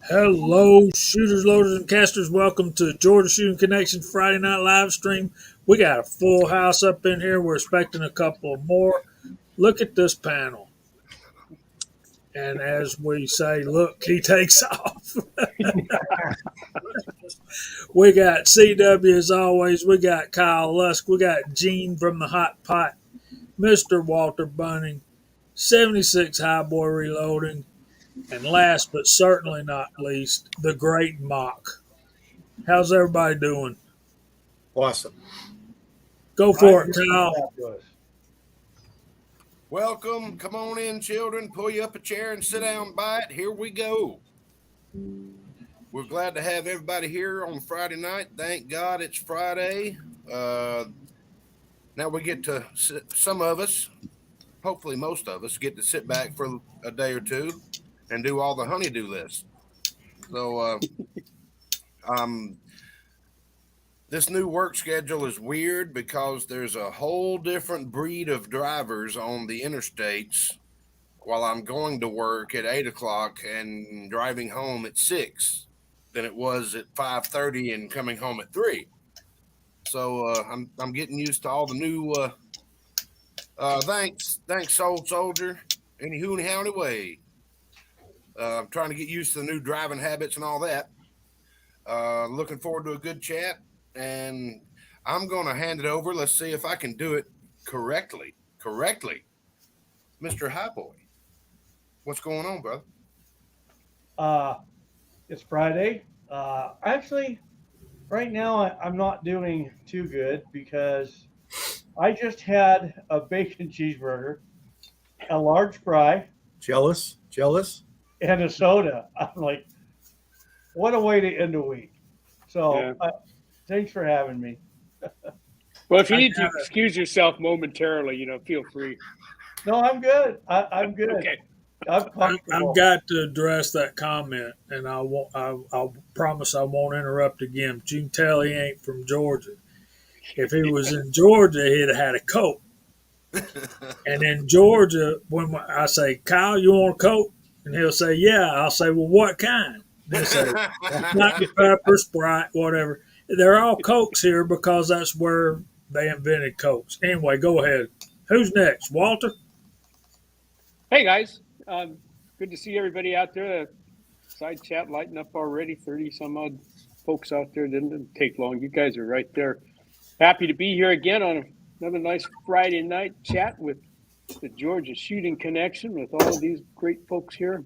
Hello, shooters, loaders, and casters. Welcome to Georgia Shooting Connection Friday night live stream. We got a full house up in here. We're expecting a couple more. Look at this panel. And as we say, look, he takes off. We got CW as always. We got Kyle Lusk. We got Gene from the Hot Pot. Mr. Walter Bunning. 76 Highboy Reloading. And last but certainly not least, the Great Mock. How's everybody doing? Awesome. Go for it, Kyle. Welcome. Come on in, children. Pull you up a chair and sit down by it. Here we go. We're glad to have everybody here on Friday night. Thank God it's Friday. Now we get to some of us, hopefully most of us, get to sit back for a day or two and do all the honeydew list. So this new work schedule is weird because there's a whole different breed of drivers on the interstates while I'm going to work at 8 o'clock and driving home at 6 than it was at 5:30 and coming home at 3. So I'm getting used to all the new thanks old soldier any hoony howdy way. I'm trying to get used to the new driving habits and all that. Looking forward to a good chat, and I'm going to hand it over. Let's see if I can do it correctly. Mr. Highboy, what's going on, brother? It's Friday. Actually, right now I'm not doing too good because I just had a bacon cheeseburger, a large fry, Jealous? and a soda. I'm like, what a way to end a week. So thanks for having me. Well, if you need to excuse yourself momentarily, feel free. No, I'm good. I'm good. Okay. I've got to address that comment, and I promise I won't interrupt again. But you can tell he ain't from Georgia. If he was in Georgia, he'd have had a Coke. And in Georgia, when I say, Kyle, you want a Coke? And he'll say, yeah. I'll say, well, what kind? And he'll say, Dr. Pepper, Sprite, whatever. They're all Cokes here because that's where they invented Cokes. Anyway, go ahead. Who's next? Walter? Hey, guys. Good to see everybody out there. Side chat lighting up already. 30 some odd folks out there. Didn't take long. You guys are right there. Happy to be here again on another nice Friday night chat with the Georgia Shooting Connection with all of these great folks here.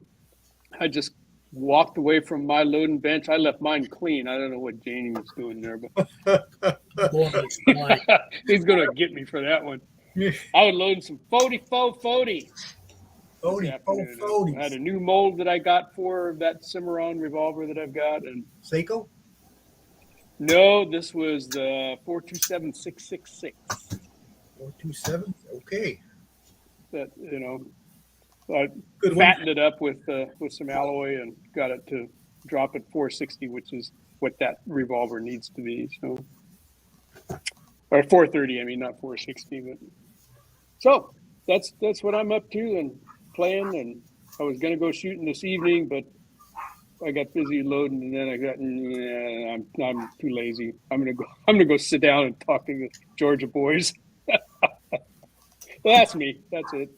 I just walked away from my loading bench. I left mine clean. I don't know what Janie was doing there, but he's going to get me for that one. I was loading some 40. I had a new mold that I got for that Cimarron revolver that I've got. And Seiko? No, this was the 427-666. 427? Okay. That, I fattened it up with some alloy and got it to drop at 460, which is what that revolver needs to be. So, or 430, I mean, not 460. But so that's what I'm up to and playing. And I was going to go shooting this evening, but I got busy loading, and then I got I'm too lazy. I'm gonna go sit down and talk to the Georgia boys. That's me. That's it.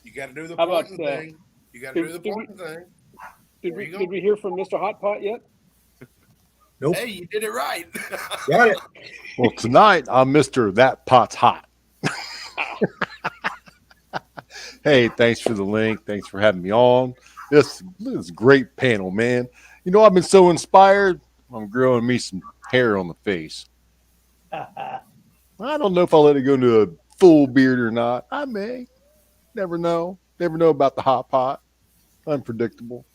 You got to do the important thing. You got to do the important thing. Did we hear from Mr. Hot Pot yet? Nope. Hey, you did it right. Got it. Well, tonight I'm Mr. That Pot's Hot. Hey, thanks for the link. Thanks for having me on. This is a great panel, man. I've been so inspired. I'm growing me some hair on the face. I don't know if I'll let it go into a full beard or not. I may. Never know. Never know about the hot pot. Unpredictable.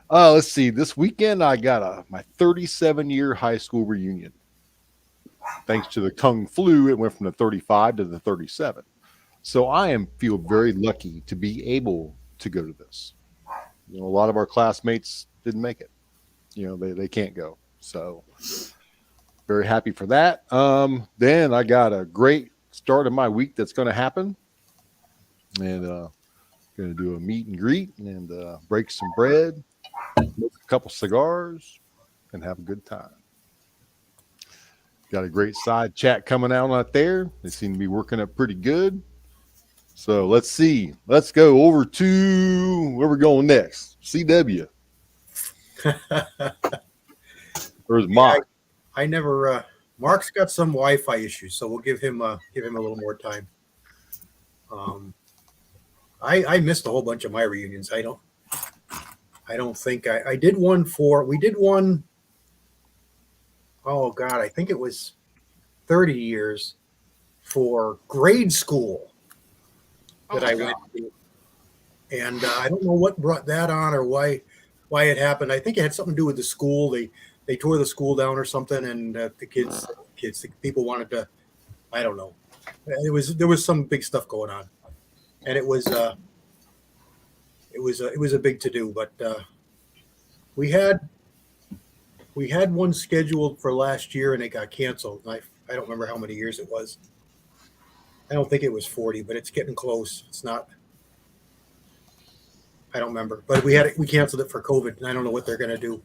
Let's see. This weekend I got my 37-year high school reunion. Thanks to the Kung Flu, it went from the 35 to the 37. So I feel very lucky to be able to go to this. A lot of our classmates didn't make it. They can't go. So very happy for that. Then I got a great start of my week that's going to happen. And Going to do a meet and greet and break some bread, smoke a couple cigars, and have a good time. Got a great side chat coming out there. They seem to be working up pretty good. So let's see. Let's go over to where we're going next. CW. There's Mark. I never. Mark's got some Wi-Fi issues, so we'll give him a little more time. I missed a whole bunch of my reunions. I don't think I did one for. We did one. Oh God, I think it was 30 years for grade school that I went to, and I don't know what brought that on or why it happened. I think it had something to do with the school. They tore the school down or something, and the people wanted to. I don't know. There was some big stuff going on, and it was a big to do. But we had one scheduled for last year, and it got canceled. And I don't remember how many years it was. I don't think it was 40, but it's getting close. It's not. I don't remember, but we canceled it for COVID, and I don't know what they're going to do.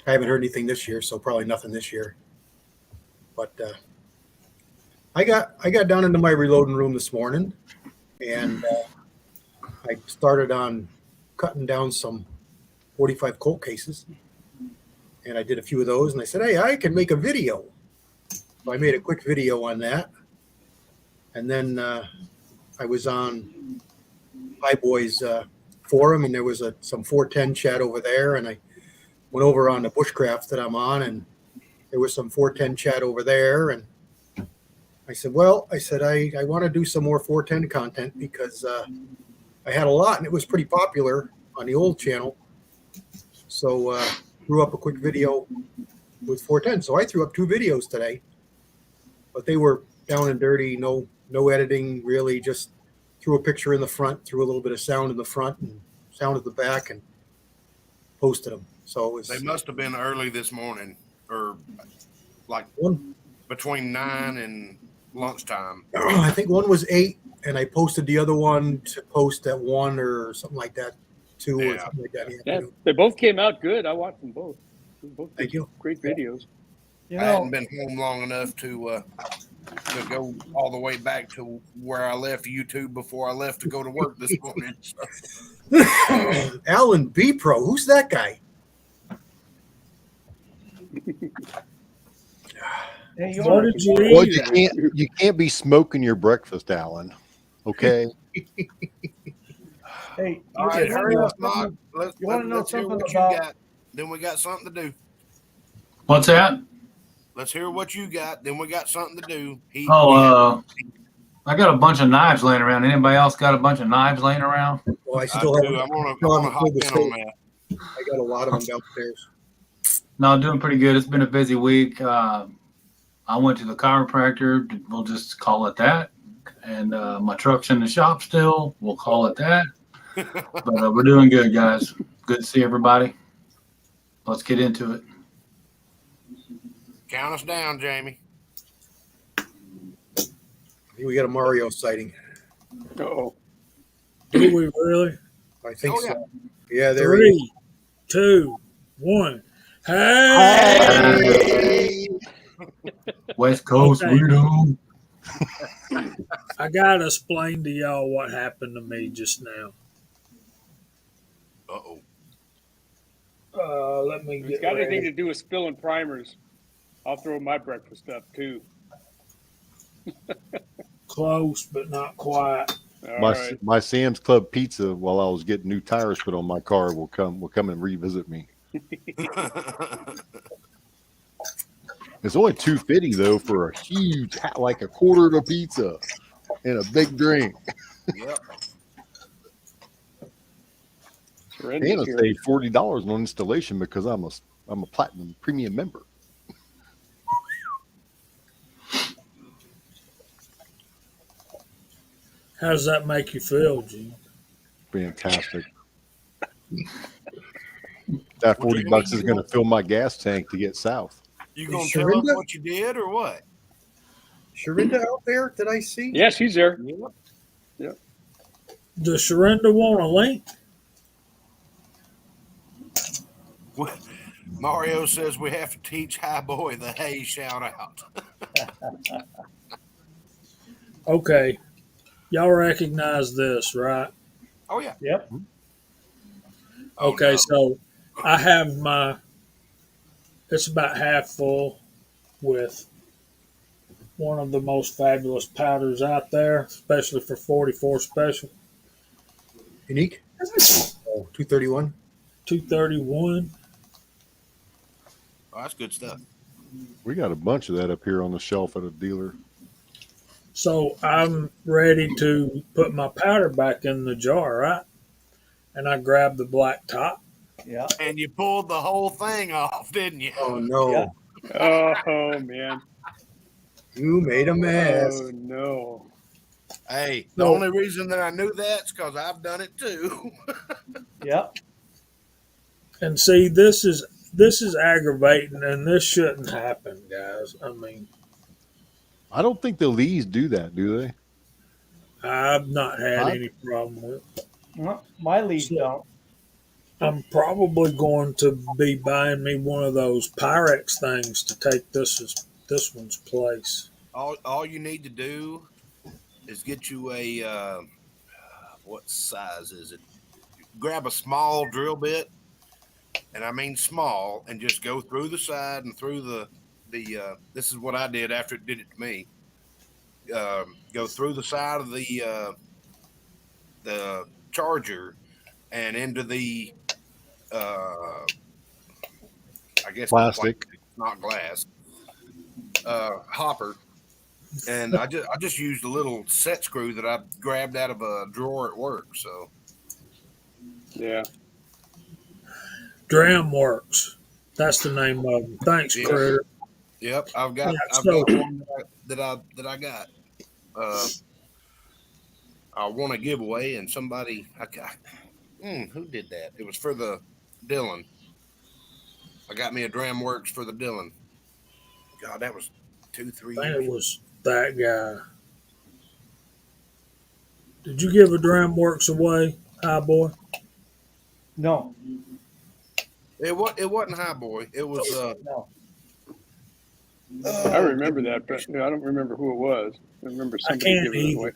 I haven't heard anything this year, so probably nothing this year. But I got down into my reloading room this morning, and I started on cutting down some 45 Colt cases, and I did a few of those, and I said, hey, I can make a video. So I made a quick video on that, and then I was on High Boys forum, and there was some 410 chat over there, and I went over on the bushcraft that I'm on, and there was some 410 chat over there, and I said, I want to do some more 410 content because I had a lot, and it was pretty popular on the old channel. So threw up a quick video with 410. So I threw up 2 videos today, but they were down and dirty, no editing really, just threw a picture in the front, threw a little bit of sound in the front and sound at the back, and posted them. So they must have been early this morning, or like between 9 and lunchtime. I think one was 8, and I posted the other one to post at 1 or something like that, 2 or something like that. Yeah, they both came out good. I watched them both. Thank you. Great videos. I hadn't been home long enough to go all the way back to where I left YouTube before I left to go to work this morning. So. Alan B. Pro, who's that guy? Hey, What did you Well, eat? you can't be smoking your breakfast, Alan. Okay. Hey, All right, hurry up, Mark. You want to know Let's hear something what about? you got. Then we got something to do. What's that? Let's hear what you got. Then we got something to do. I got a bunch of knives laying around. Anybody else got a bunch of knives laying around? Well, I I still do. have. I want to hop in on that. I got a lot of them downstairs. No, doing pretty good. It's been a busy week. I went to the chiropractor. We'll just call it that. And my truck's in the shop still. We'll call it that. But we're doing good, guys. Good to see everybody. Let's get into it. Count us down, Jamie. I think we got a Mario sighting. Uh-oh. Do we really? I think Oh, yeah. so. Yeah, there he is. 3, 2, 1. Hey! West Coast Okay. weirdo. I gotta explain to y'all what happened to me just now. Uh-oh. Let me If get it's got anything ready. to do with spilling primers, I'll throw my breakfast up too. Close, but not quite. All My right. my Sam's Club pizza, while I was getting new tires put on my car, will come and revisit me. It's only $2.50 though for a huge, like a quarter of a pizza and a big drink. Yep. Horrendous And I here. saved $40 on installation because I'm a platinum premium member. How does that make you feel, Gene? Fantastic. That What do you $40 mean is you going to don't- fill my gas tank to get south. You gonna Is tell us Sharinda? what you did or what? Sharinda out there? Did I see? Yeah, she's there. Yep. Does Sharinda want a link? Mario says we have to teach High Boy the hey shout out. Okay. Y'all recognize this, right? Oh yeah. Yep. Oh Okay, no. so I have it's about half full with one of the most fabulous powders out there, especially for 44 special. Unique. Oh, 231. 231. Oh, that's good stuff. We got a bunch of that up here on the shelf at a dealer. So I'm ready to put my powder back in the jar, right? And I grab the black top. Yeah. And you pulled the whole thing off, didn't you? Oh no, Yeah. Oh man. you made a mess. Oh no. Hey, the So- only reason that I knew that's because I've done it too. Yep. And see, this is aggravating, and this shouldn't happen, guys. I mean, I don't think the Lees do that, do they? I've not had Huh? any problem with it. Well, my leads So- don't. I'm probably going to be buying me one of those Pyrex things to take this one's place. all you need to do is get you a what size is it? Grab a small drill bit, and I mean small, and just go through the side and through the this is what I did after it did it to me. Go through the side of the charger and into the I guess Plastic. not glass hopper. And I just used a little set screw that I grabbed out of a drawer at work. So Yeah. Dram Works. That's the name of them. Thanks, Yeah. Critter. yep, I've got so- one that I got. I want a giveaway, and somebody who did that? It was for the Dylan. I got me a Dram Works for the Dylan. God, that was 2-3 I think years. it was that guy. Did you give a Dram Works away, High Boy? No. It wasn't High Boy. It was No. I remember that, but I don't remember who it was. I remember somebody can't giving it either. away.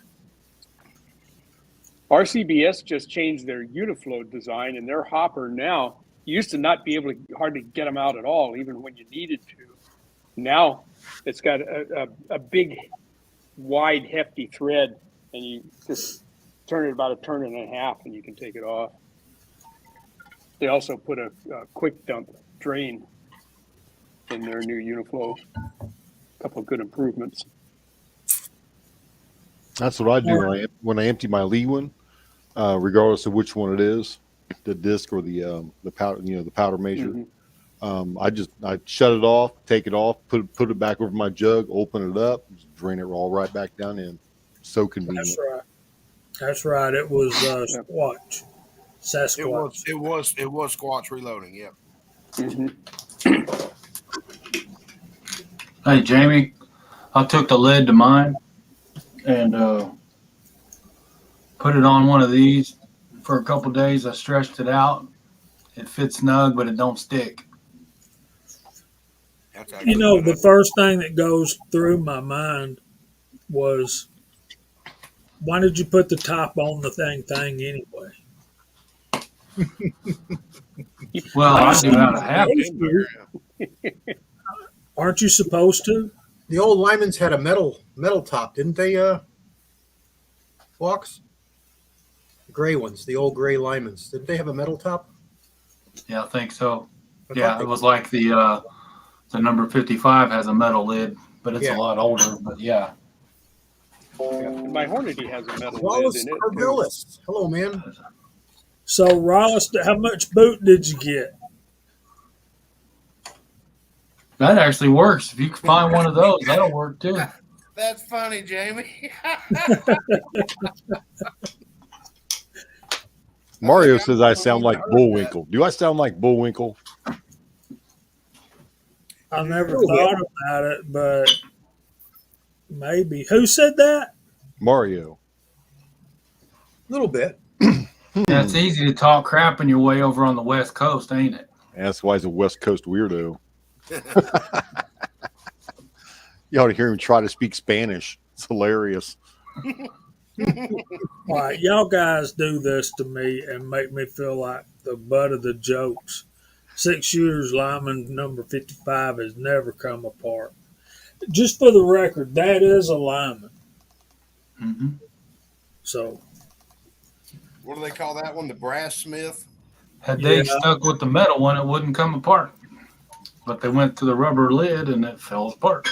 RCBS just changed their Uniflow design, and their hopper now used to not be able to hardly get them out at all, even when you needed to. Now it's got a big, wide, hefty thread, and you just turn it about a turn and a half, and you can take it off. They also put a quick dump drain in their new Uniflow. A couple of good improvements. That's what I do when I empty my Lee one, regardless of which one it is, the disc or the powder, the powder measure. Mhm. I shut it off, take it off, put it back over my jug, open it up, just drain it all right back down in. So convenient. That's right. That's right. It was Squatch. Sasquatch. it was Squatch Reloading. Yeah. Mhm. Hey, Jamie, I took the lid to mine and put it on one of these for a couple days. I stretched it out. It fits snug, but it don't stick. That's actually The first thing that goes through my mind was, why did you put the top on the thing anyway? Well, I do out of habit. Aren't you supposed to? The old Lymans had a metal top, didn't they? Walks. The gray ones, the old gray Lymans, didn't they have a metal top? Yeah, I think so. I Yeah, thought they- it was like the number 55 has a metal lid, but it's Yeah. a lot older. But yeah, My Hornady has a metal Wallace lid in it. too. Corvillis. Hello, man. So, Rollis, how much boot did you get? that actually works. If you can find one of those, that'll work too. That's funny, Jamie. Mario says I sound like Bullwinkle. Do I sound like Bullwinkle? I never Little thought about it, but maybe. Who said that? Mario. little bit. Yeah, it's easy to talk crap in your way over on the West Coast, ain't it? That's why he's a West Coast weirdo. You ought to hear him try to speak Spanish. It's hilarious. All right, y'all guys do this to me and make me feel like the butt of the jokes. 6 shooters lineman number 55 has never come apart. Just for the record, that is a lineman. Mm-hmm. So, What do they call that one? The brass smith? Had they Yeah. stuck with the metal one, it wouldn't come apart. But they went to the rubber lid and it fell apart.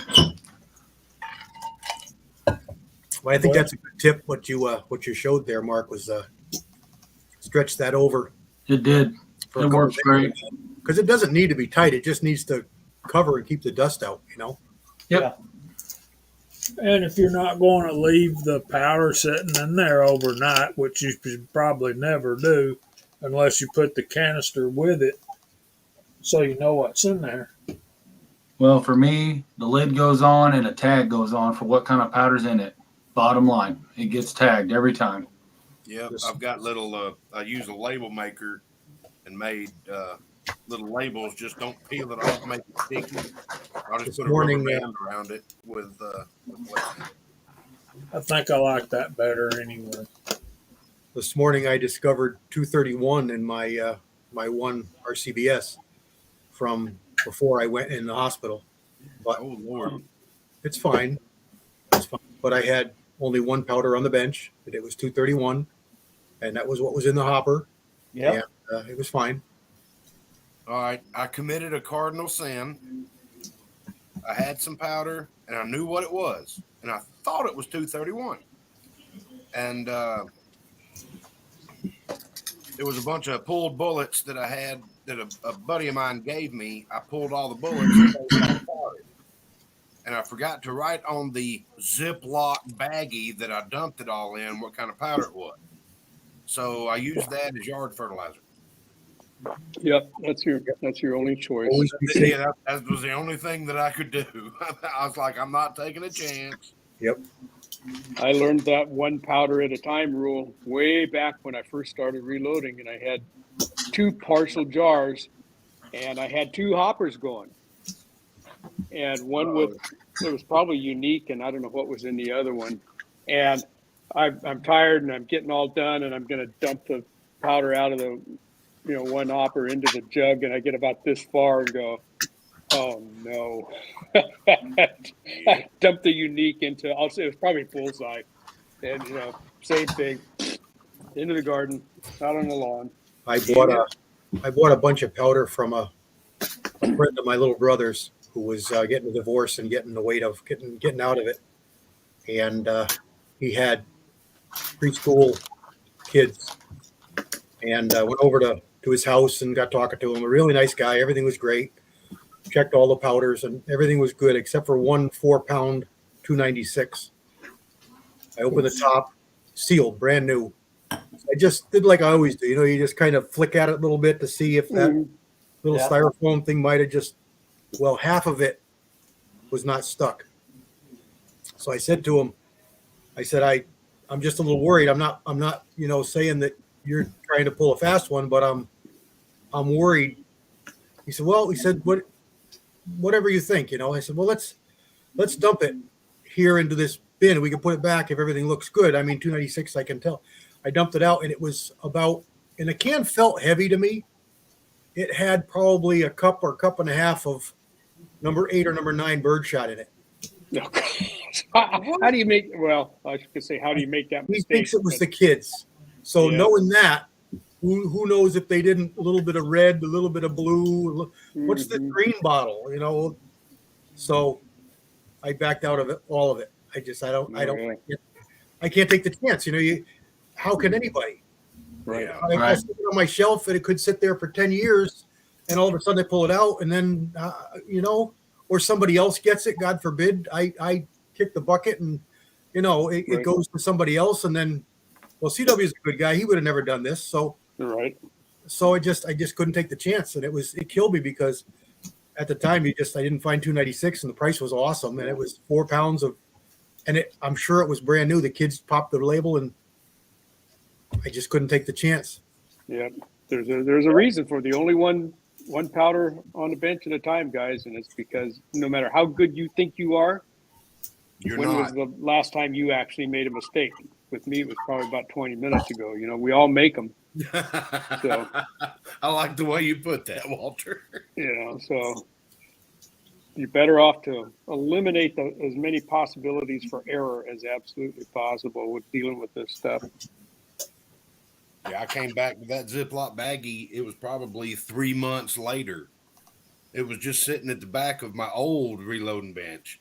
Well, I think that's a good tip. What you showed there, Mark, was stretch that over. It did. For It works great. because it doesn't need to be tight. It just needs to cover and keep the dust out. You know. Yep. and if you're not going to leave the powder sitting in there overnight, which you should probably never do unless you put the canister with it so you know what's in there. Well, for me, the lid goes on and a tag goes on for what kind of powder's in it. Bottom line, it gets tagged every time. Yep, I've got little. I use a label maker and made little labels. Just don't peel it off, make it sticky. I'll just This put a morning, rubber band around it with I think I like that better anyway. This morning I discovered 231 in my my one RCBS from before I went in the hospital. But oh Lord, it's fine. It's fine. But I had only one powder on the bench, and it was 231, and that was what was in the hopper. Yeah. And it was fine. all right. I committed a cardinal sin. I had some powder, and I knew what it was, and I thought it was 231, and it was a bunch of pulled bullets that I had that a buddy of mine gave me. I pulled all the bullets and I forgot to write on the Ziploc baggie that I dumped it all in what kind of powder it was. So I used that as yard fertilizer. Yep, that's your only choice. Always be safe. Yeah, that was the only thing that I could do. I was like, I'm not taking a chance. Yep. I learned that one powder at a time rule way back when I first started reloading, and I had 2 partial jars, and I had 2 hoppers going, and one with it was probably unique, and I don't know what was in the other one. And I'm tired, and I'm getting all done, and I'm going to dump the powder out of the one hopper into the jug, and I get about this far and go, oh no. I dumped the unique into, I'll say it was probably bullseye, and same thing, into the garden, out on the lawn. I bought a bunch of powder from a friend of my little brother's who was getting a divorce and getting the weight of getting out of it, and he had preschool kids, and went over to his house and got talking to him. A really nice guy. Everything was great. Checked all the powders and everything was good except for one 4-pound 296. I opened the top, sealed, brand new. I just did like I always do. You just kind of flick at it a little bit to see if that little styrofoam thing might have just, half of it was not stuck. So I said to him, I said, I'm just a little worried. I'm not, saying that you're trying to pull a fast one, but I'm worried. He said, whatever you think, I said, well, let's dump it here into this bin. We can put it back if everything looks good. I mean, 296, I can tell. I dumped it out, and it was and the can felt heavy to me. It had probably a cup or cup and a half of number 8 or number 9 birdshot in it. How do you make, I was going to say, how do you make that mistake? He thinks it was the kids. So knowing that, who knows if they didn't, a little bit of red, a little bit of blue. What's the green bottle, So I backed out of it, all of it. I can't take the chance. How can anybody? Right. I sit it on my shelf and it could sit there for 10 years and all of a sudden I pull it out and then, or somebody else gets it. God forbid. I kick the bucket and, it goes to somebody else. And then, CW is a good guy. He would have never done this. So, right. So I just couldn't take the chance. And it killed me because at the time I didn't find 296 and the price was awesome. And it was 4 pounds I'm sure it was brand new. The kids popped the label and I just couldn't take the chance. Yeah, there's a reason for the only one powder on the bench at a time, guys, and it's because no matter how good you think you are, You're when not. was the last time you actually made a mistake? With me, it was probably about 20 minutes ago. You know, we all make them. So I like the way you put that, Walter. you know, so you're better off to eliminate as many possibilities for error as absolutely possible with dealing with this stuff. Yeah, I came back with that Ziploc baggie. It was probably 3 months later. It was just sitting at the back of my old reloading bench.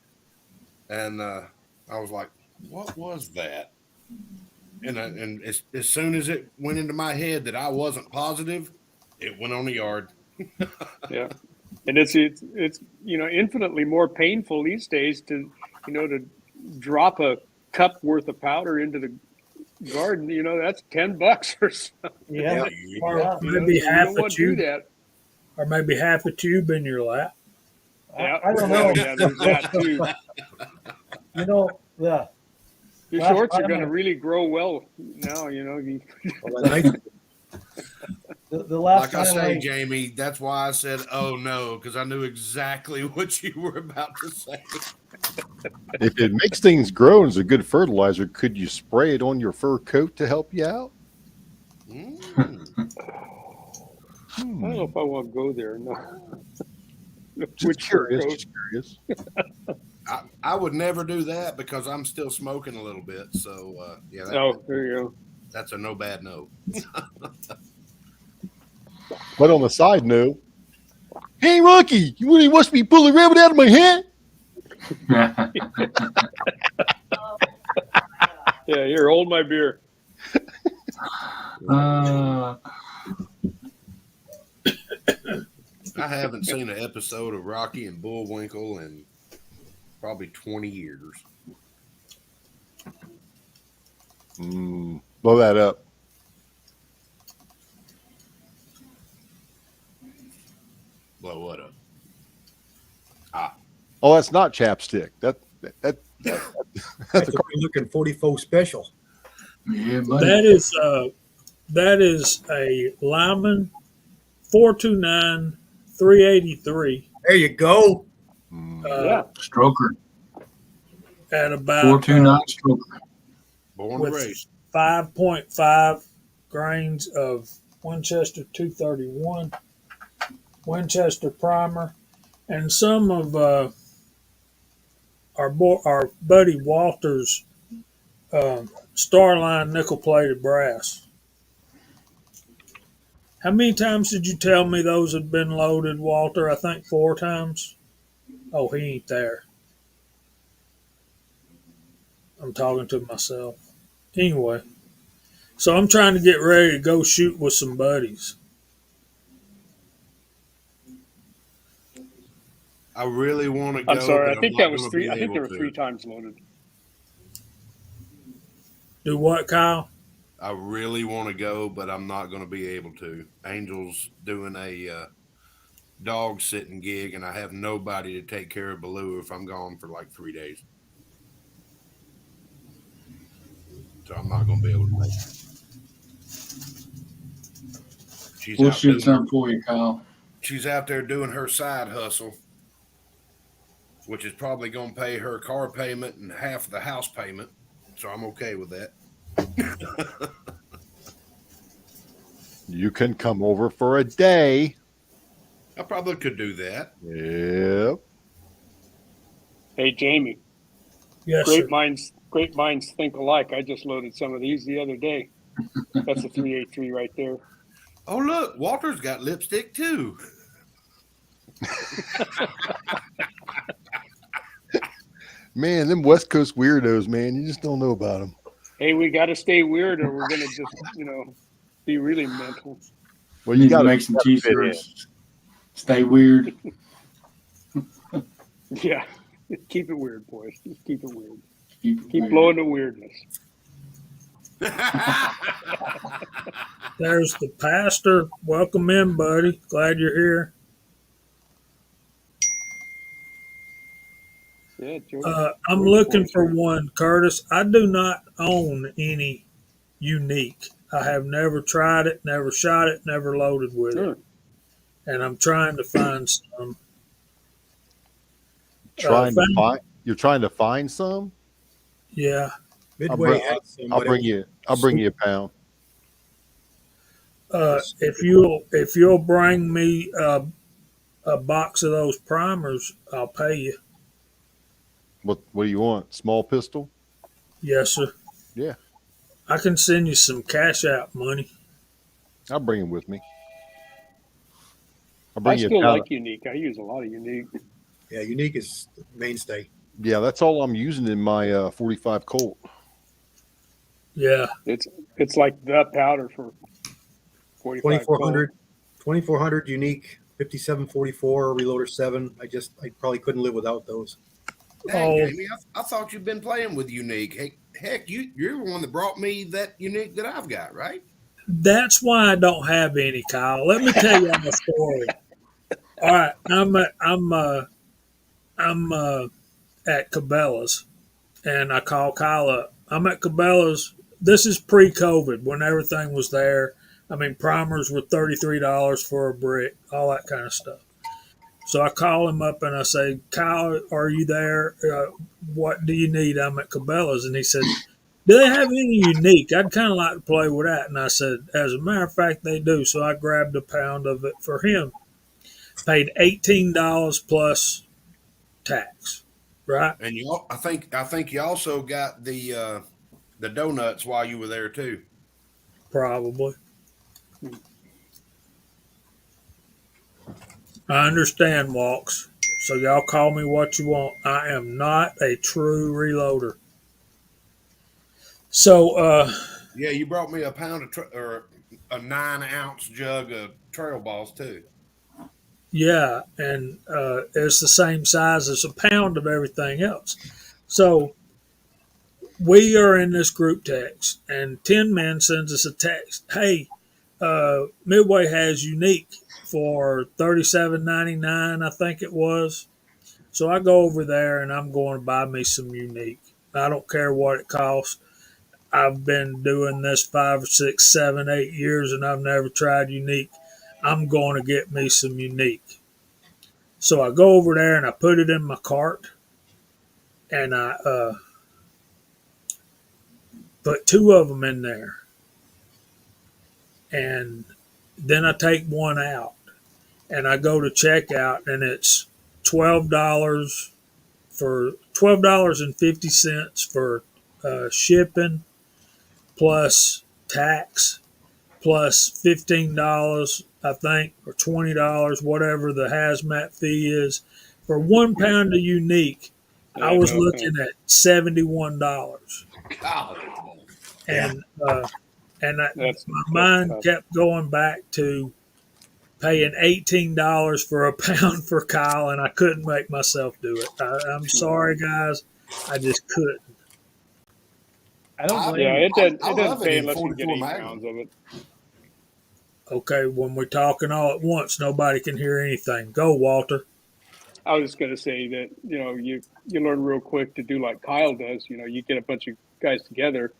And I was like, what was that? And as soon as it went into my head that I wasn't positive, it went on the yard. Yeah. And it's you know, infinitely more painful these days to drop a cup worth of powder into the garden. You know, that's $10 or something. Yeah. Or Yeah. maybe You half don't a want to do tube, that. or maybe half a tube in your lap. Yeah, I don't know. Yeah, there's that too. You know, the Your last shorts are time going to I- really grow well now. You know, Well, that night, the last Like I time say, Jamie, that's why I said, oh no, because I knew exactly what you were about to say. If it makes things grow and is a good fertilizer, could you spray it on your fur coat to help you out? Mm. I don't know if I want to go there. No. Just Which fur curious. coat? Just curious. I would never do that because I'm still smoking a little bit. So, yeah, Oh, there you go. that's a no bad no. But on the side note, hey, Rocky, you really watch me pull a rabbit out of my hat? Yeah, here, hold my beer. Uh, I haven't seen an episode of Rocky and Bullwinkle in probably 20 years. Blow that up. Blow what up? Oh, that's not chapstick. That's that's a a looking 44 special. yeah, buddy. That is a Lyman 429 383 There you go. Yeah. Stroker. at about 429 stroker. Born to with race. 5.5 grains of Winchester 231, Winchester primer, and some of our buddy Walter's Starline nickel plated brass. How many times did you tell me those had been loaded, Walter? I think 4 times. Oh, he ain't there. I'm talking to myself. Anyway, so I'm trying to get ready to go shoot with some buddies. I really want to go. I'm sorry. but I think I'm that was not 3. gonna I be think there able were to. 3 times loaded. Do what, Kyle? I really want to go, but I'm not going to be able to. Angel's doing a dog sitting gig, and I have nobody to take care of Baloo if I'm gone for like 3 days. So I'm not going to be able to make it. We'll shoot something for you, Kyle. She's out there doing her side hustle, which is probably going to pay her car payment and half the house payment. So I'm okay with that. You can come over for a day. I probably could do that. Yep. Hey, Jamie. Yes, sir. Great minds think alike. I just loaded some of these the other day. That's a 383 right there. Oh, look, Walter's got lipstick too. Man, them West Coast weirdos, man, you just don't know about them. Hey, we got to stay weird, or we're gonna just, be really mental. Well, You you need got to make some t-shirts. Stay weird. Yeah, keep it weird, boys. Just keep it weird. Keep Keep blowing the weirdness. There's the pastor. Welcome in, buddy. Glad you're here. Yeah, Joe. I'm looking for one, Curtis. I do not own any unique. I have never tried it, never shot it, never loaded with it, and I'm trying to find some. You're trying to find some. Yeah. I'll Midway bring. had some, I'll but it bring was you. I'll bring you a pound. If you'll bring me a box of those primers, I'll pay you. What do you want? Small pistol? Yes, sir. Yeah, I can send you some cash out money. I'll bring him with me. I'll I bring you a still pound. like Unique. I use a lot of Unique. yeah, Unique is the mainstay. Yeah, that's all I'm using in my 45 Colt. Yeah. It's like the powder for 45 Colt. 2400 Unique, 5744 Reloader 7. I probably couldn't live without those. Dang, Oh, Jamie, I thought you'd been playing with Unique. Heck, you're the one that brought me that Unique that I've got, right? that's why I don't have any, Kyle. Let me tell you a story. All right, I'm at Cabela's, and I call Kyle up. I'm at Cabela's. This is pre-COVID when everything was there. I mean, primers were $33 for a brick, all that kind of stuff. So I call him up and I say, Kyle, are you there? What do you need? I'm at Cabela's. And he said, do they have any Unique? I'd kind of like to play with that. And I said, as a matter of fact, they do. So I grabbed a pound of it for him. Paid $18 plus tax, right? And I think you also got the donuts while you were there too. Probably. I understand, Walks. So y'all call me what you want. I am not a true reloader. So, Yeah, you brought me a pound of or a 9-ounce jug of trail balls too. yeah, and it's the same size as a pound of everything else. So we are in this group text, and Tin Man sends us a text. Hey, Midway has Unique for $37.99, I think it was. So I go over there and I'm going to buy me some Unique. I don't care what it costs. I've been doing this 5 or 6, 7, 8 years, and I've never tried Unique. I'm going to get me some Unique. So I go over there and I put it in my cart, and I put two of them in there, and then I take one out, and I go to checkout, and it's $12.50 for shipping plus tax plus $15, I think, or $20, whatever the hazmat fee is. For 1 pound of Unique, I was looking at $71. God. Yeah. And my mind kept going back to paying $18 for a pound for Kyle, and I couldn't make myself do it. I'm sorry, guys. I just couldn't. I don't blame Yeah, you. it I doesn't love it pay in unless you get 44 8 Magnum. pounds of it. Okay, when we're talking all at once, nobody can hear anything. Go, Walter. I was just going to say that you learn real quick to do like Kyle does. You get a bunch of guys together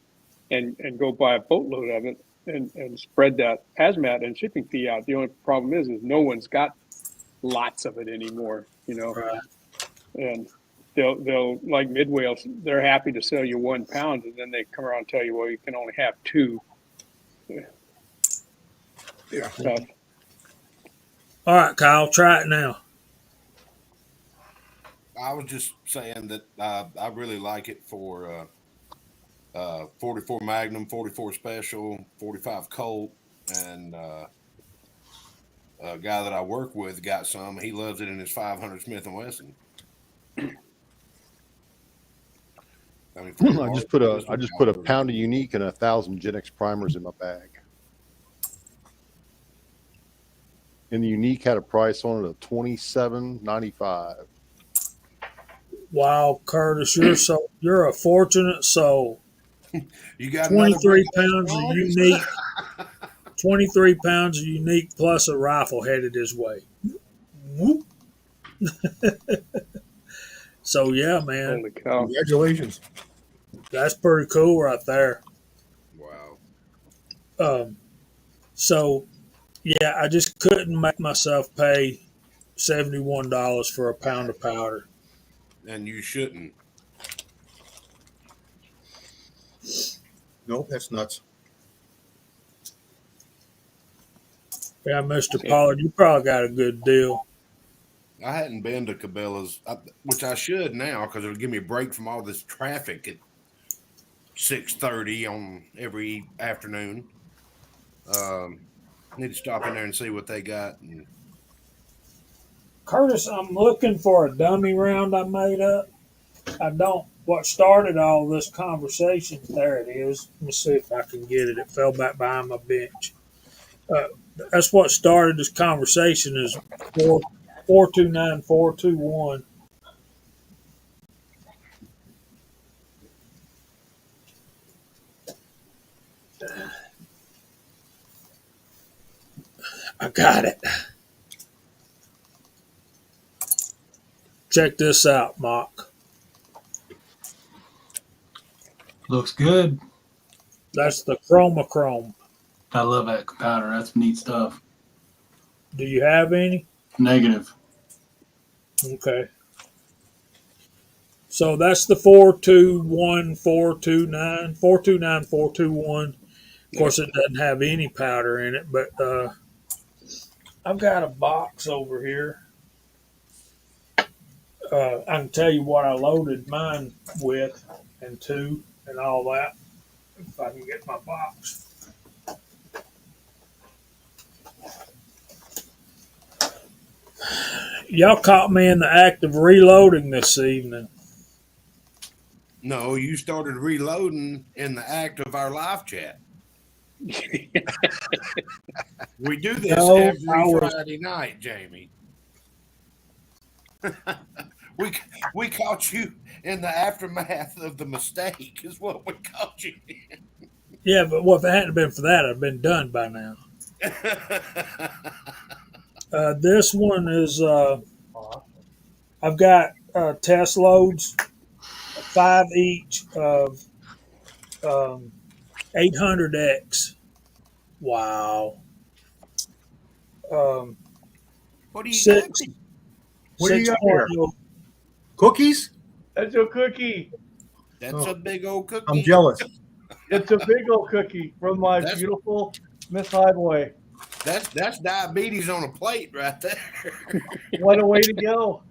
and go buy a boatload of it and spread that hazmat and shipping fee out. The only problem is no one's got lots of it anymore. Right. And they'll like Midway, they're happy to sell you 1 pound, and then they come around and tell you, well, you can only have 2. Yeah. Tough. All right, Kyle, try it now. I was just saying that I really like it for 44 Magnum, 44 Special, 45 Colt, and a guy that I work with got some. He loves it in his 500 Smith and Wesson. I mean, I just put a pound of Unique and 1,000 Gen X primers in my bag. And the Unique had a price on it of $27.95. Wow, Curtis, you're a fortunate soul. You got 23 pounds of Unique. 23 pounds of Unique plus a rifle headed his way. Whoop. So yeah, man, Holy cow. Congratulations. that's pretty cool right there. Wow. Um, so yeah, I just couldn't make myself pay $71 for a pound of powder. And you shouldn't. Nope, that's nuts. Yeah, Mister Pollard, you probably got a good deal. I hadn't been to Cabela's, which I should now because it'll give me a break from all this traffic at 6:30 on every afternoon. Need to stop in there and see what they got. And Curtis, I'm looking for a dummy round I made up. I don't. What started all this conversation? There it is. Let me see if I can get it. It fell back behind my bench. Uh, that's what started this conversation. Is 429 421. I got it. Check this out, Mock. Looks good. That's the chromachrome. I love that powder. That's neat stuff. Do you have any? Negative. Okay. So that's the 421 429 429 421. Of course, it doesn't have any powder in it, but I've got a box over here. I can tell you what I loaded mine with and to and all that. If I can get my box. Y'all caught me in the act of reloading this evening. no, you started reloading in the act of our live chat. We do this No, I every was- Friday night, Jamie. we caught you in the aftermath of the mistake, is what we caught you in. Yeah, but if it hadn't been for that, I'd been done by now. This one is, I've got test loads, 5 each of 800X. Wow. What do you Six, got? What do you got here? 6.0. Cookies? That's a cookie. That's Oh. a big old cookie. I'm jealous. It's a big old cookie from my That's- beautiful Miss Highboy. That's diabetes on a plate right there. What a way to go.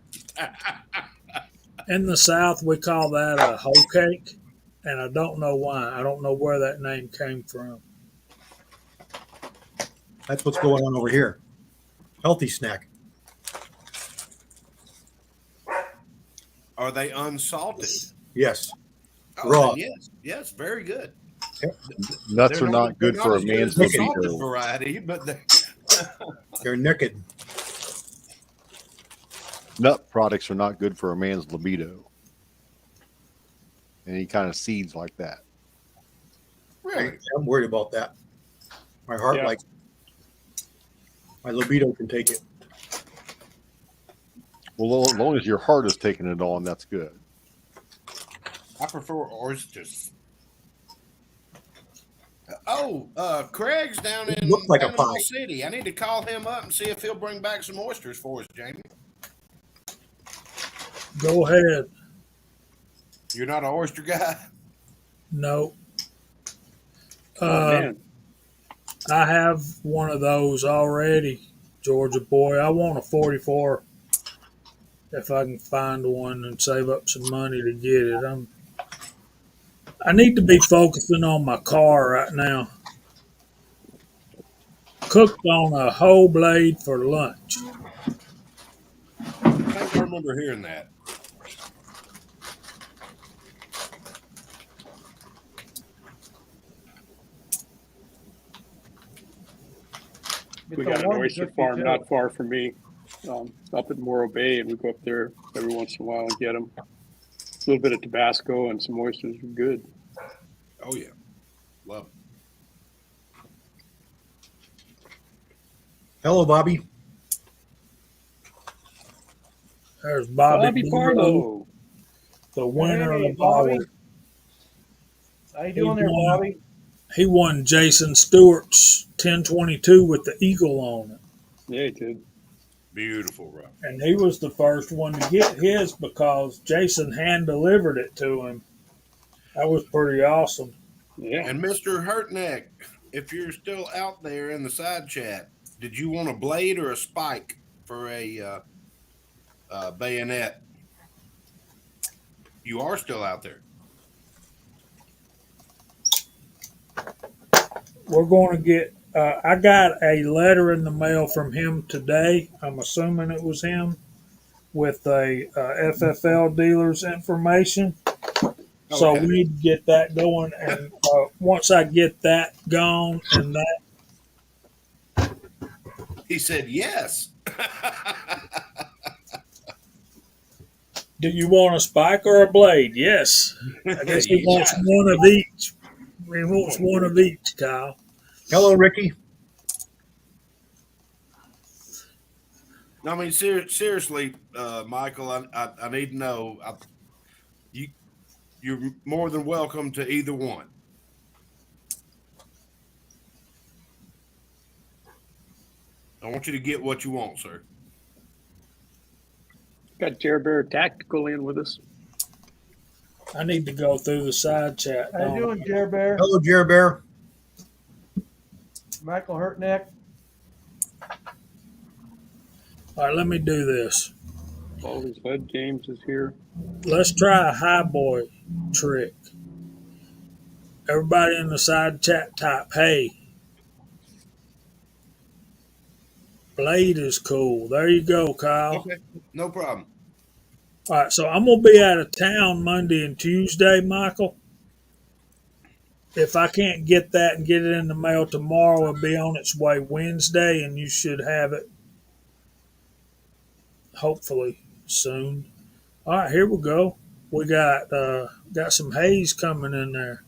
In the South, we call that a hoe cake, and I don't know why. I don't know where that name came from. That's what's going on over here. Healthy snack. Are they unsalted? Yes. Oh, Raw. then yes, very good. Nuts They're are not good they're for a as good man's as the salted libido. variety, but They're naked. Nut products are not good for a man's libido. Any kind of seeds like that. really, I'm worried about that. My heart, Yeah. like, my libido can take it. Well, as long as your heart is taking it on, that's good. I prefer oysters. Oh, Craig's down It in looks like a Panama pie. City. I need to call him up and see if he'll bring back some oysters for us, Jamie. Go ahead. You're not an oyster guy? No. Oh, man. I have one of those already, Georgia boy. I want a 44 if I can find one and save up some money to get it. I need to be focusing on my car right now. Cooked on a whole blade for lunch. I think I remember hearing that. We It's got a an warm oyster cookie, farm too. not far from me, up at Morro Bay, and we go up there every once in a while and get them. A little bit of Tabasco and some oysters are good. Oh yeah, love it. Hello, Bobby. There's Bobby Barlow, Barlow. the winner Hey, of all. Bobby. How you doing there, won. Bobby? He won Jason Stewart's 1022 with the eagle on it. Yeah, he did. Beautiful, Rob. And he was the first one to get his because Jason hand delivered it to him. That was pretty awesome. Yeah. And Mr. Hurtneck, if you're still out there in the side chat, did you want a blade or a spike for a bayonet? You are still out there. We're going to get. I got a letter in the mail from him today. I'm assuming it was him with a FFL dealer's information. So Okay. we need to get that going. And once I get that gone and that, He said yes. do you want a spike or a blade? Yes. I guess he wants Yes. one of each. He wants one of each, Kyle. Hello, Ricky. I mean, seriously, Michael, I need to know. You're more than welcome to either one. I want you to get what you want, sir. Got Jer Bear Tactical in with us. I need to go through the side chat. How you doing, Jer Bear? Hello, Jer Bear. Michael Hurtneck. All right, let me do this. All his head games is here. Let's try a high boy trick. Everybody in the side chat type, hey, blade is cool. There you go, Kyle. Okay, no problem. All right, so I'm going to be out of town Monday and Tuesday, Michael. If I can't get that and get it in the mail tomorrow, it'll be on its way Wednesday, and you should have it hopefully soon. All right, here we go. We got some haze coming in there.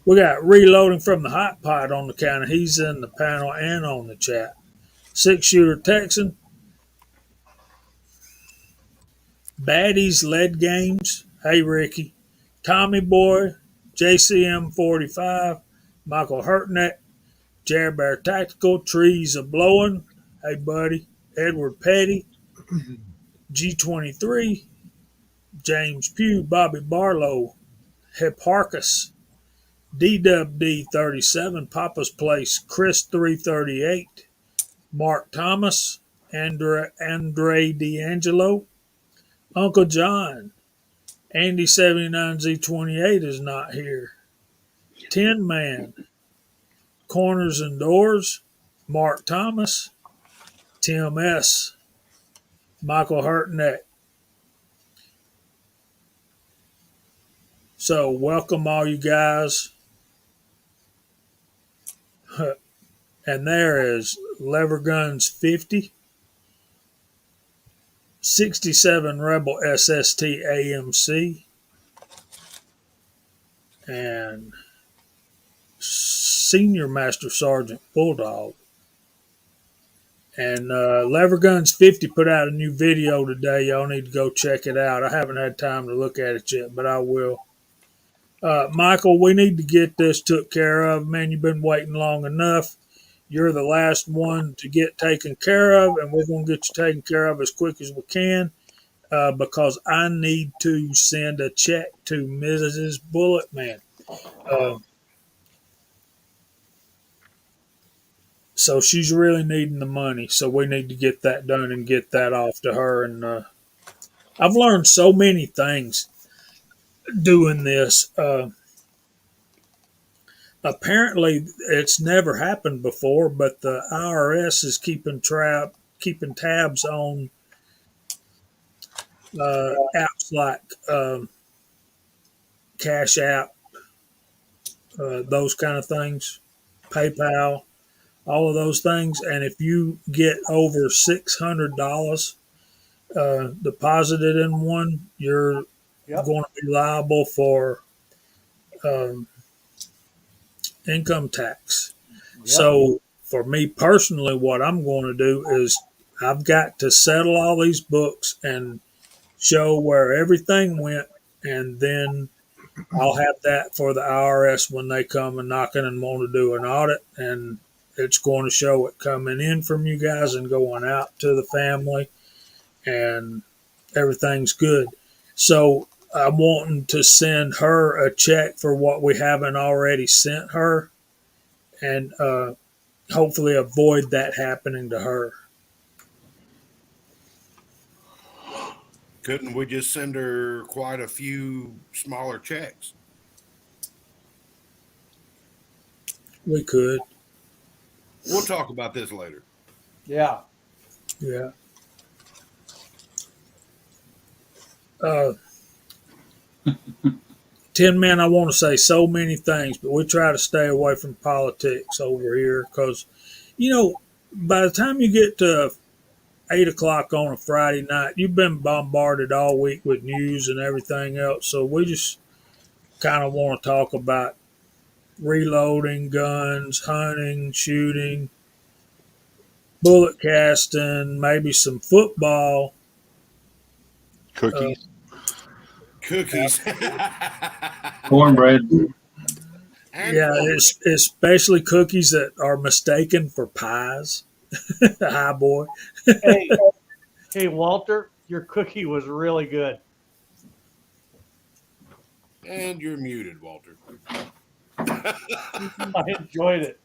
We got reloading from the hot pot on the counter. He's in the panel and on the chat. 6-shooter Texan. Baddies Lead Games. Hey, Ricky. Tommy Boy. JCM 45. Michael Hurtneck. Jer Bear Tactical. Trees a Blowing. Hey, buddy. Edward Petty. G23. James Pugh. Bobby Barlow. Hipparchus. DWD 37. Papa's Place. Chris 338. Mark Thomas. Andre D'Angelo. Uncle John. Andy 79Z28 is not here. Tin Man. Corners and Doors. Mark Thomas. Tim S. Michael Hurtneck. So welcome all you guys. And there is Lever Guns 50. 67 Rebel SST AMC. And Senior Master Sergeant Bulldog. And Lever Guns 50 put out a new video today. Y'all need to go check it out. I haven't had time to look at it yet, but I will. Michael, we need to get this took care of. Man, you've been waiting long enough. You're the last one to get taken care of, and we're going to get you taken care of as quick as we can because I need to send a check to Mrs. Bulletman. So she's really needing the money. So we need to get that done and get that off to her. And I've learned so many things doing this. Apparently, it's never happened before, but the IRS is keeping tabs on apps like Cash App, those kind of things, PayPal, all of those things. And if you get over $600 deposited in one, you're going to be liable for income tax. Yep. So for me personally, what I'm going to do is I've got to settle all these books and show where everything went, and then I'll have that for the IRS when they come and knocking and want to do an audit, and it's going to show it coming in from you guys and going out to the family, and everything's good. So I'm wanting to send her a check for what we haven't already sent her, and hopefully avoid that happening to her. Couldn't we just send her quite a few smaller checks? We could, We'll talk about this later. Yeah. yeah. Tin Man, I want to say so many things, but we try to stay away from politics over here because, by the time you get to 8 o'clock on a Friday night, you've been bombarded all week with news and everything else. So we just kind of want to talk about reloading, guns, hunting, shooting, bullet casting, maybe some football. Cookies. Cookies. Cornbread. And Yeah, cornbread. especially cookies that are mistaken for pies. Hi, boy. Hey, hey, Walter, your cookie was really good. And you're muted, Walter. I enjoyed it.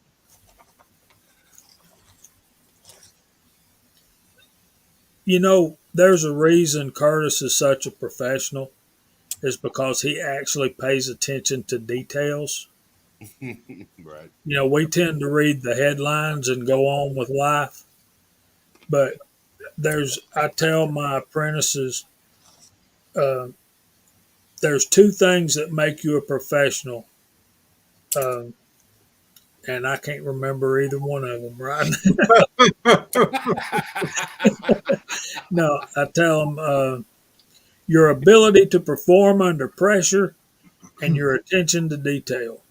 There's a reason Curtis is such a professional, is because he actually pays attention to details. Right. We tend to read the headlines and go on with life, but I tell my apprentices, there's two things that make you a professional, and I can't remember either one of them right No, I tell them your ability to perform under pressure and your attention to detail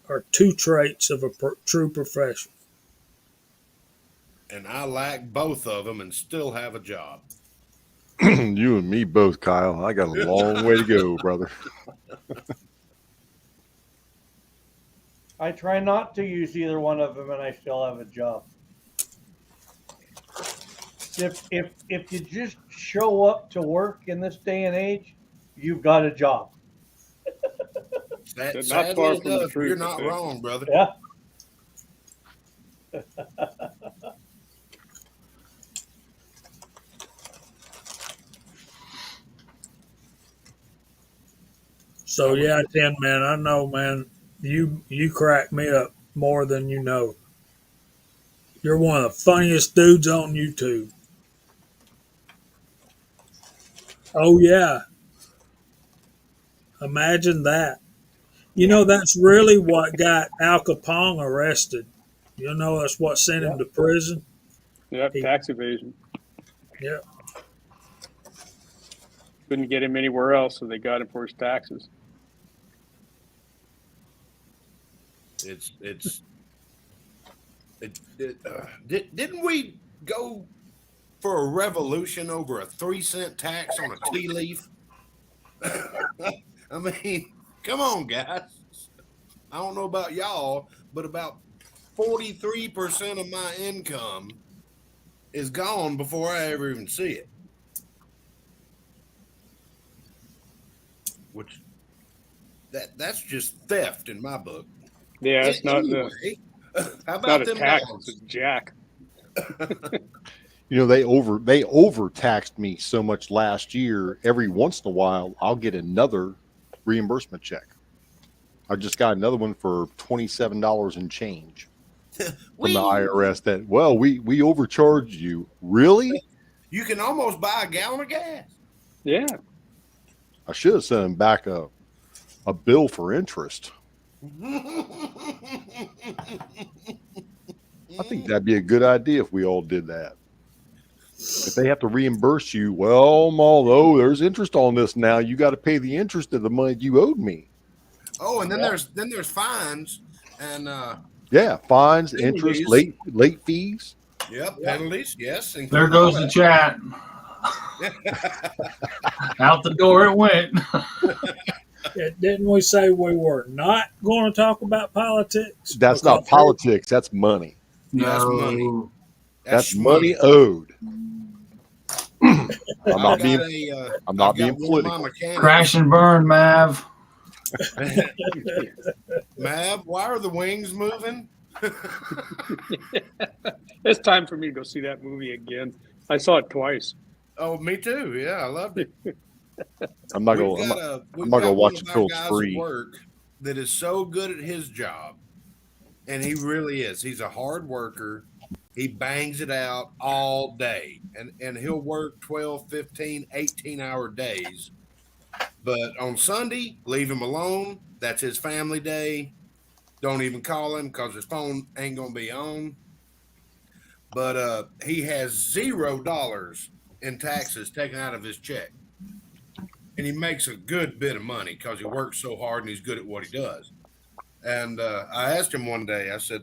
are two traits of a true professional. And I lack both of them and still have a job. You and me both, Kyle. I got a long way to go, brother. I try not to use either one of them, and I still have a job. If you just show up to work in this day and age, you've got a job. That, Not far sadly from the enough, truth, you're I not think. wrong, brother. Yeah. So yeah, Tin Man, I know, man. You crack me up more than you know. You're one of the funniest dudes on YouTube. Oh yeah, imagine that. That's really what got Al Capone arrested. That's what sent him Yeah. to prison. Yep, He, tax evasion. yeah, Couldn't get him anywhere else, so they got him for his taxes. Didn't we go for a revolution over a 3-cent tax on a tea leaf? I mean, come on, guys. I don't know about y'all, but about 43% of my income is gone before I ever even see it. Which that's just theft in my book. Yeah, it's not Anyway, how not about a them tax, dogs? it's a jack. They overtaxed me so much last year. Every once in a while, I'll get another reimbursement check. I just got another one for $27 and change from the IRS. That we overcharged you. Really? You can almost buy a gallon of gas. Yeah. I should have sent them back a bill for interest. I think that'd be a good idea if we all did that. If they have to reimburse you, although there's interest on this now, you got to pay the interest of the money you owed me. Oh, and then there's fines and Fines, penalties. interest, late fees. Yep, penalties. Yes. There goes the chat. Out the door it went. Didn't we say we were not going to talk about politics? That's not Because politics. That's money. Yeah, that's money. No. That's money. money owed. I'm I've not got being. a. I'm not I've being got one of my political. mechanics. Crash and burn, Mav. Mav, why are the wings moving? It's time for me to go see that movie again. I saw it twice. Oh, me too. Yeah, I loved it. I'm not We've going. got a- we've I'm not got gonna one watch of it our till it's guys free. at work that is so good at his job, and he really is. He's a hard worker. He bangs it out all day, and he'll work 12, 15, 18-hour days. But on Sunday, leave him alone. That's his family day. Don't even call him because his phone ain't going to be on. But he has $0 in taxes taken out of his check. And he makes a good bit of money because he works so hard and he's good at what he does. And I asked him one day, I said,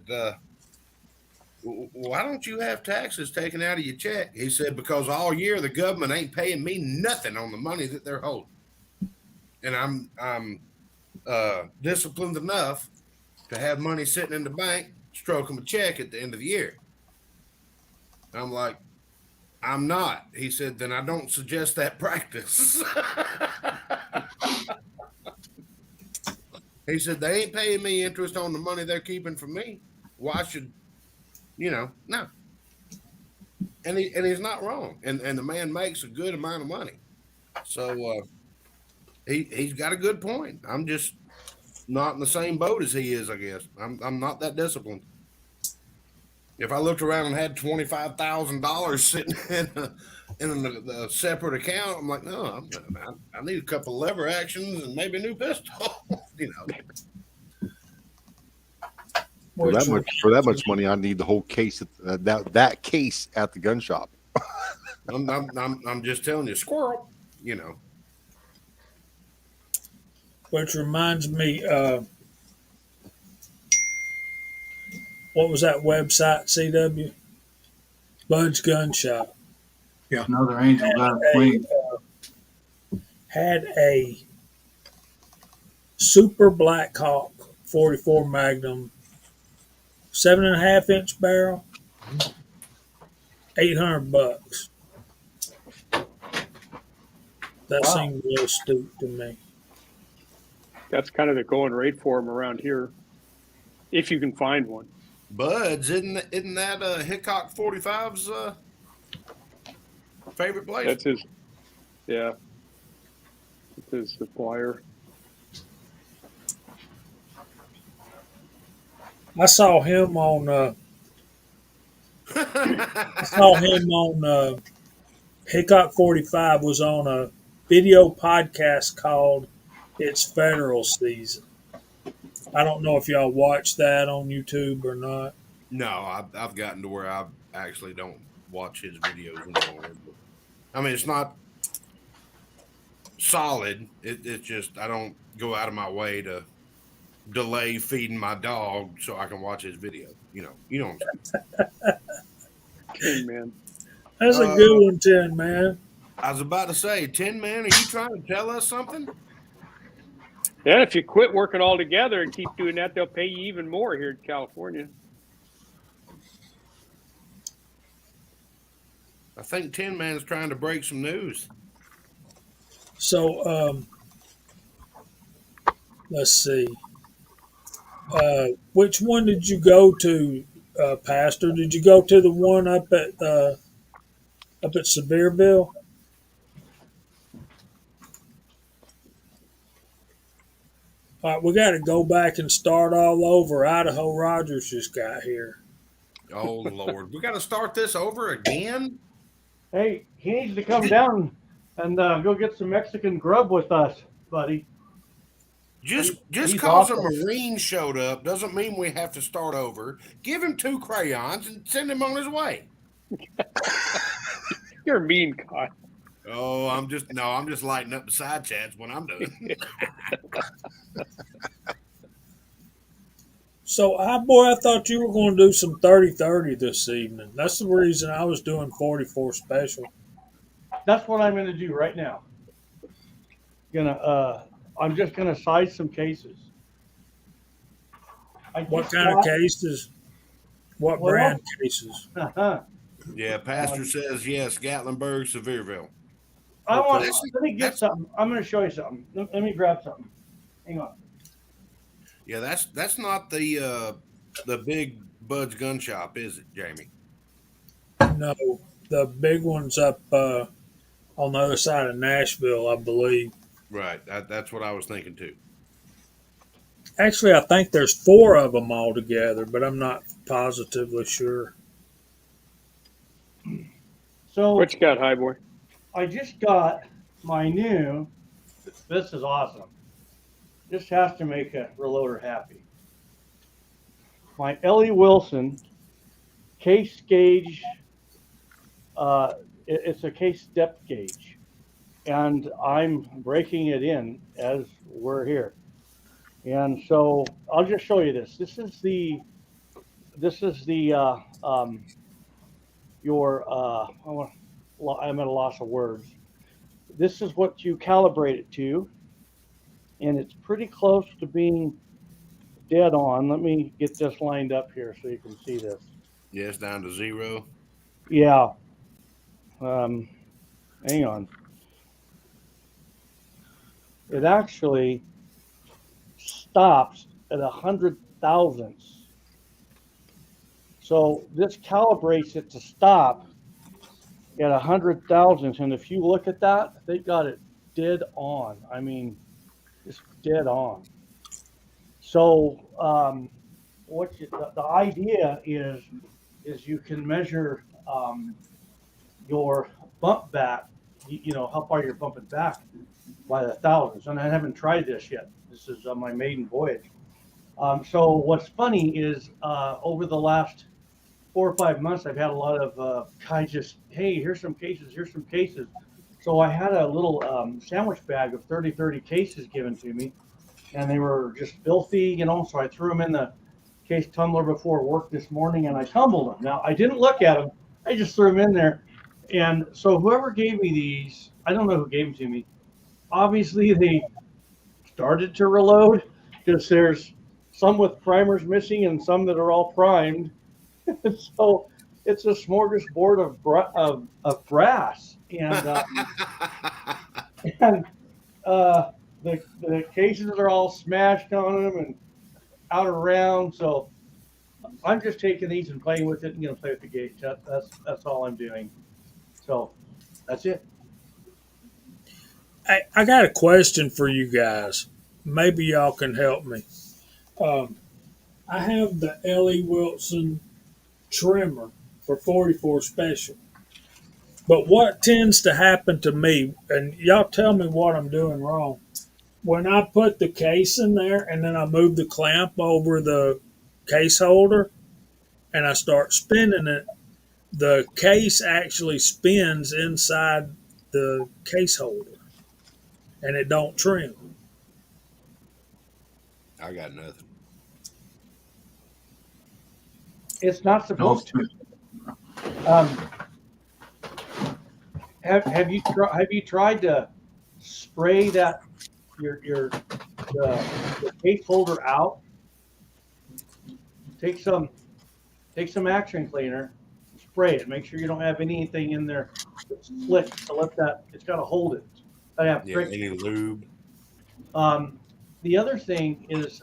why don't you have taxes taken out of your check? He said, because all year the government ain't paying me nothing on the money that they're holding. And I'm disciplined enough to have money sitting in the bank, stroke him a check at the end of the year. I'm like, I'm not. He said, then I don't suggest that practice. He said, they ain't paying me interest on the money they're keeping from me. Why should, no. And he's not wrong. And the man makes a good amount of money. So he's got a good point. I'm just not in the same boat as he is, I guess. I'm not that disciplined. If I looked around and had $25,000 sitting in a separate account, I'm like, no, I need a couple of lever actions and maybe a new pistol. For that much money, I need the whole case. That case at the gun shop. I'm just telling you, squirrel. Which reminds me, what was that website, CW? Bud's Gun Shop. Another angel got a queen. Had a Super Black Hawk 44 Magnum, 7.5-inch barrel, $800. That seemed real steep to me. That's kind of the going rate for them around here, if you can find one. Bud's, isn't that Hickok 45's favorite place? That's his, yeah. It's his supplier. I saw him on. Hickok 45 was on a video podcast called "It's Federal Season." I don't know if y'all watched that on YouTube or not. No, I've gotten to where I actually don't watch his videos anymore. I mean, it's not solid. It's just I don't go out of my way to delay feeding my dog so I can watch his video. You know what I'm saying? Tin Man. That's a good one, Tin Man. I was about to say, Tin Man, are you trying to tell us something? Yeah, if you quit working altogether and keep doing that, they'll pay you even more here in California. I think Tin Man's trying to break some news. So, let's see. Which one did you go to, Pastor? Did you go to the one up at Sevierville? All right, we got to go back and start all over. Idaho Rogers just got here. Oh, Lord. We got to start this over again? Hey, he needs to come down and go get some Mexican grub with us, buddy. Just He's because awesome. a Marine showed up doesn't mean we have to start over. Give him 2 crayons and send him on his way. You're a mean guy. Oh, I'm just lighting up the side chats when I'm doing. So, I thought you were going to do some 30-30 this evening. That's the reason I was doing 44 special. That's what I'm going to do right now. Gonna I'm just going to size some cases. I What just kind of got, cases? What well, brand cases? Yeah, Pastor says yes. Gatlinburg, Sevierville. I want, Okay. let me get That's something. I'm going to show you something. Let me grab something. Hang on. yeah. That's not the big Bud's gun shop, is it, Jamie? No, the big one's up on the other side of Nashville, I believe. Right. That's what I was thinking too. Actually, I think there's 4 of them all together, but I'm not positively sure. So What you got, High Boy? I just got my new, this is awesome. This has to make a reloader happy. My Ellie Wilson case gauge, it's a case depth gauge. And I'm breaking it in as we're here. And so I'll just show you this. This is the your I'm at a loss of words. This is what you calibrate it to, and it's pretty close to being dead on. Let me get this lined up here so you can see this. Yeah, it's down to 0. Yeah. Um, hang on. It actually stops at 100 thousandths. So this calibrates it to stop at 100 thousandths. And if you look at that, they got it dead on. I mean, just dead on. So the idea is you can measure your bump back, how far you're bumping back by the thousands. And I haven't tried this yet. This is my maiden voyage. So what's funny is over the last 4 or 5 months, I've had a lot of guys just, hey, here's some cases. So I had a little sandwich bag of 30 cases given to me, and they were just filthy, so I threw them in the case tumbler before work this morning, and I tumbled them. Now, I didn't look at them. I just threw them in there. And so whoever gave me these, I don't know who gave them to me. Obviously, they started to reload because there's some with primers missing and some that are all primed. So it's a smorgasbord of brass, and and the cases are all smashed on them and out around. So I'm just taking these and playing with it and play with the gauge. That's all I'm doing. So that's it. I got a question for you guys. Maybe y'all can help me. Um, I have the Ellie Wilson trimmer for 44 special. But what tends to happen to me, and y'all tell me what I'm doing wrong, when I put the case in there and then I move the clamp over the case holder and I start spinning it, the case actually spins inside the case holder and it don't trim. I got nothing. It's not No, supposed to. Have you tried to spray that the case holder out? Take some action cleaner, spray it. Make sure you don't have anything in there that's slick to let that. It's got to hold it. Yeah, any lube. The other thing is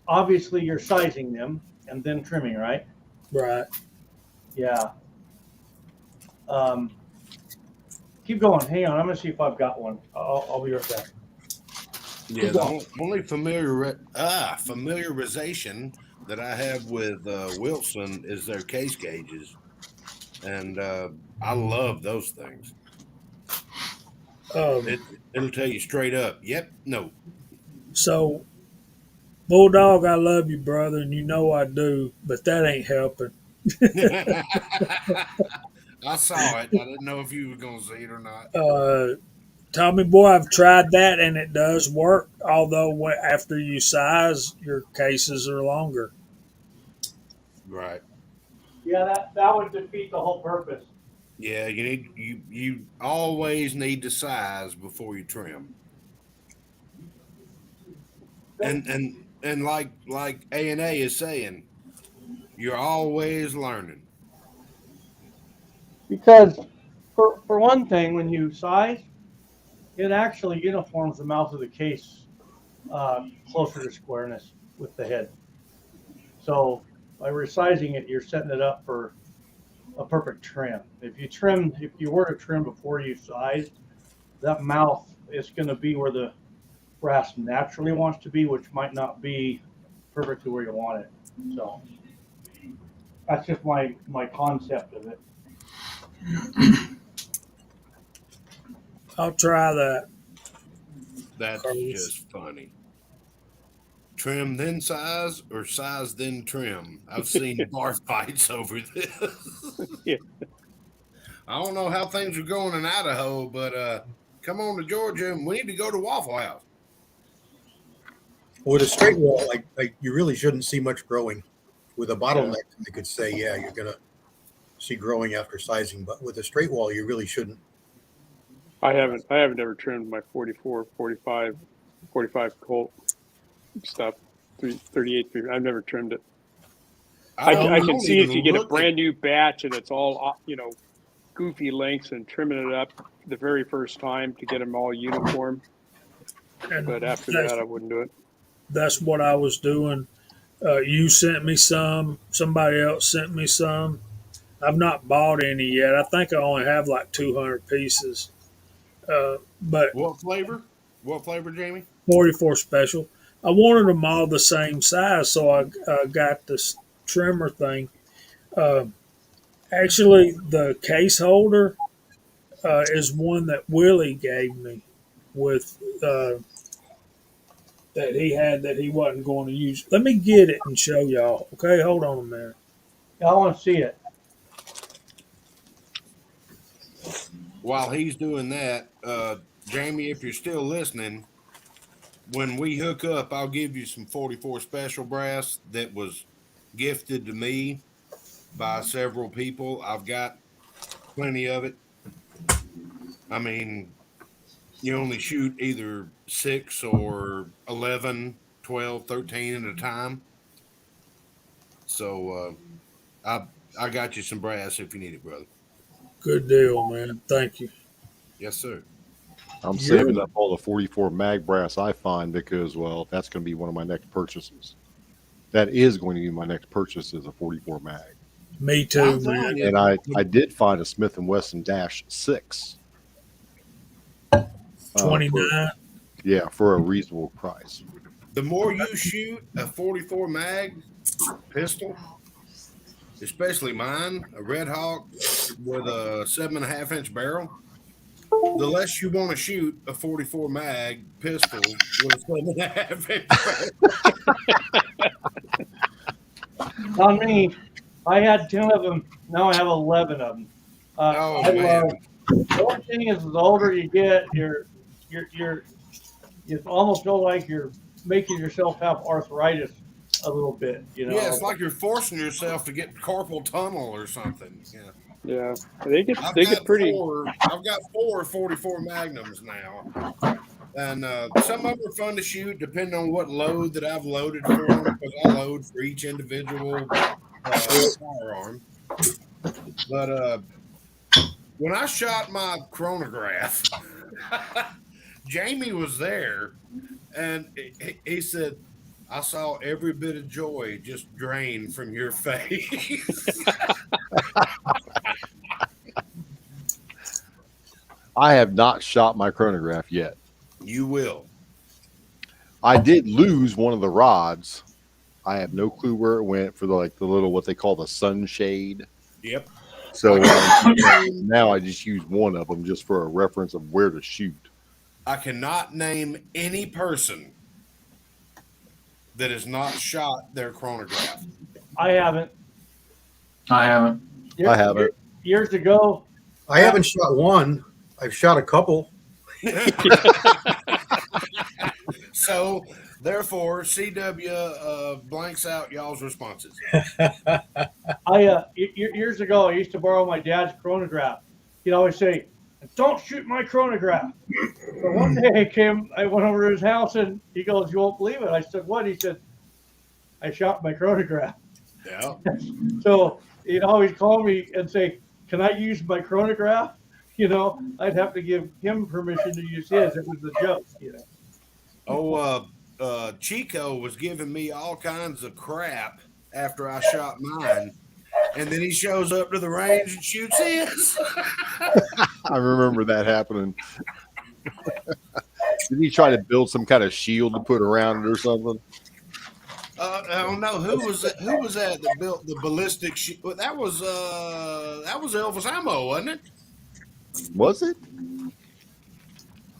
obviously you're sizing them and then trimming, right? Right. Yeah. Keep going. Hang on. I'm gonna see if I've got one. I'll be right back. Yeah, the only familiarization that I have with Wilson is their case gauges, and I love those things. Um, It'll tell you straight up. Yep. No. so, Bulldog, I love you, brother, and you know I do, but that ain't helping. I saw it. I didn't know if you were going to see it or not. Tommy boy, I've tried that and it does work. Although after you size, your cases are longer. Right. Yeah, that would defeat the whole purpose. Yeah, you always need to size before you trim. And like A&A is saying, you're always learning. Because for one thing, when you size, it actually uniforms the mouth of the case closer to squareness with the head. So by resizing it, you're setting it up for a perfect trim. If you were to trim before you size, that mouth is going to be where the brass naturally wants to be, which might not be perfectly where you want it. So that's just my concept of it. I'll try that. That's Carlos. just funny. Trim then size or size then trim. I've seen bar fights over this. Yeah. I don't know how things are going in Idaho, but come on to Georgia and we need to go to Waffle House. With a straight wall, like you really shouldn't see much growing. With a bottleneck, you could say, yeah, you're gonna see growing after sizing, but with a straight wall, you really shouldn't. I haven't ever trimmed my 44, 45 Colt stuff. 38. I've never trimmed it. I can see if you get a brand new batch and it's all goofy lengths and trimming it up the very first time to get them all uniform. And But after that, I wouldn't do it. That's what I was doing. You sent me some. Somebody else sent me some. I've not bought any yet. I think I only have like 200 pieces. But What flavor? What flavor, Jamie? 44 special. I wanted them all the same size, so I got this trimmer thing. Actually, the case holder is one that Willie gave me with that he had that he wasn't going to use. Let me get it and show y'all. Okay, hold on a minute. I want to see it. While he's doing that, Jamie, if you're still listening, when we hook up, I'll give you some 44 special brass that was gifted to me by several people. I've got plenty of it. I mean, you only shoot either 6 or 11, 12, 13 at a time. So I got you some brass if you need it, brother. Good deal, man. Thank you. Yes, sir. I'm saving up all the 44 mag brass I find because, well, that's going to be one of my next purchases. That is going to be my next purchase is a 44 mag. Me too, man. And I did find a Smith & Wesson -6. 29. For a reasonable price. The more you shoot a 44 mag pistol, especially mine, a Red Hawk with a 7.5-inch barrel, the less you want to shoot a 44 mag pistol with a 7.5-inch barrel. On me, I had 10 of them. Now I have 11 of them. Man. The only thing is, the older you get, you almost feel like you're making yourself have arthritis a little bit. Yeah, it's like you're forcing yourself to get carpal tunnel or something. Yeah, they get pretty. I've got 4 44 Magnums now, and some of them are fun to shoot depending on what load that I've loaded for them, because I load for each individual firearm. But when I shot my chronograph, Jamie was there, and he said, I saw every bit of joy just drain from your face. I have not shot my chronograph yet. You will. I did lose one of the rods. I have no clue where it went for the little what they call the sunshade. Yep. So now I just use one of them just for a reference of where to shoot. I cannot name any person that has not shot their chronograph. I haven't. I haven't. Years ago. I haven't shot one. I've shot a couple. So, therefore, CW blanks out y'all's responses. Years ago, I used to borrow my dad's chronograph. He'd always say, don't shoot my chronograph. So one day I went over to his house and he goes, you won't believe it. I said, what? He said, I shot my chronograph. Yeah. So he'd always call me and say, can I use my chronograph? I'd have to give him permission to use his. It was a joke. Chico was giving me all kinds of crap after I shot mine. And then he shows up to the range and shoots his. I remember that happening. Did he try to build some kind of shield to put around it or something? I don't know who was that built the ballistic shield. That was Elvis Ammo, wasn't it? Was it?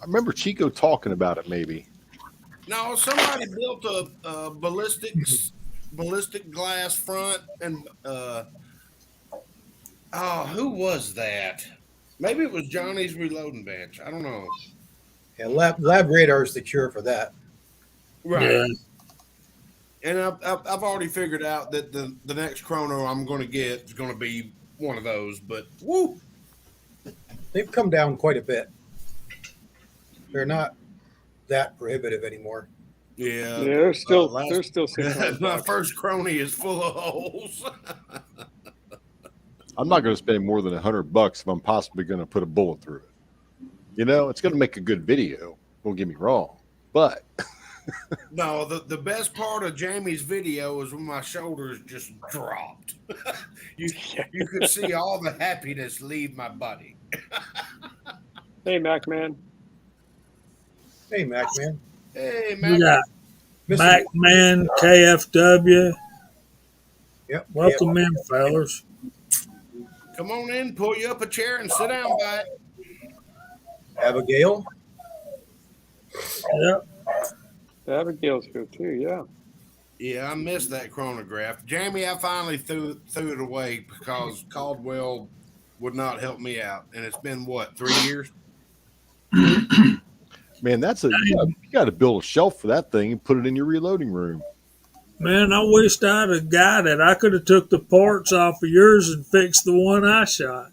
I remember Chico talking about it. Maybe. No, somebody built a ballistic glass front, and who was that? Maybe it was Johnny's reloading bench. I don't know. Yeah, lab radar is the cure for that. Right. Yeah. And I've already figured out that the next chrono I'm going to get is going to be one of those. But woo, They've come down quite a bit. They're not that prohibitive anymore. yeah, They're still last- they're still $600. my first crony is full of holes. I'm not going to spend more than $100 if I'm possibly going to put a bullet through it. It's going to make a good video. Don't get me wrong, but No, the best part of Jamie's video is when my shoulders just dropped. you could see all the happiness leave my body. Hey, Mac man. Hey, Mac, man. Hey, We man. got Missing- Macman, KFW. Yep. Welcome in, fellas. Come on in, pull you up a chair and sit down by it. Abigail. Yep. Abigail's here too. Yeah. Yeah, I missed that chronograph. Jamie, I finally threw it away because Caldwell would not help me out. And it's been, what, 3 years? man, you got to build a shelf for that thing and put it in your reloading room. Man, I wished I'd have got it. I could have took the parts off of yours and fixed the one I shot.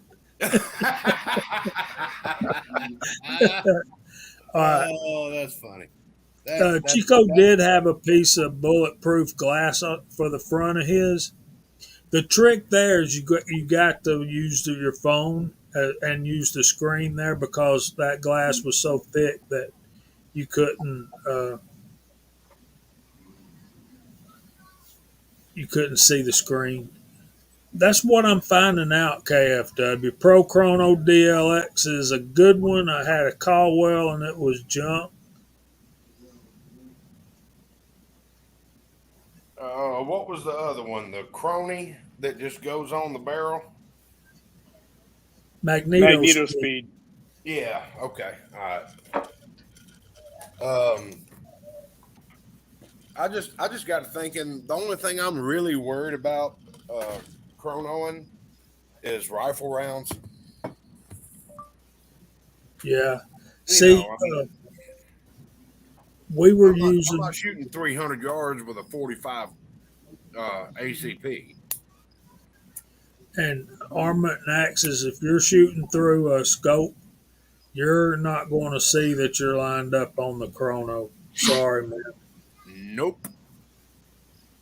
All right. Oh, that's funny. Chico did have a piece of bulletproof glass for the front of his. The trick there is you got to use your phone and use the screen there because that glass was so thick that you couldn't see the screen. That's what I'm finding out, KFW. Pro Chrono DLX is a good one. I had a Caldwell and it was junk. What was the other one? The crony that just goes on the barrel? Magneto Speed. Yeah. Okay. All right. I just got to thinking. The only thing I'm really worried about chronoing is rifle rounds. Yeah. See, we were using. I'm not shooting 300 yards with a 45 ACP. And armament and axes, if you're shooting through a scope, you're not going to see that you're lined up on the chrono. Sorry, man. Nope.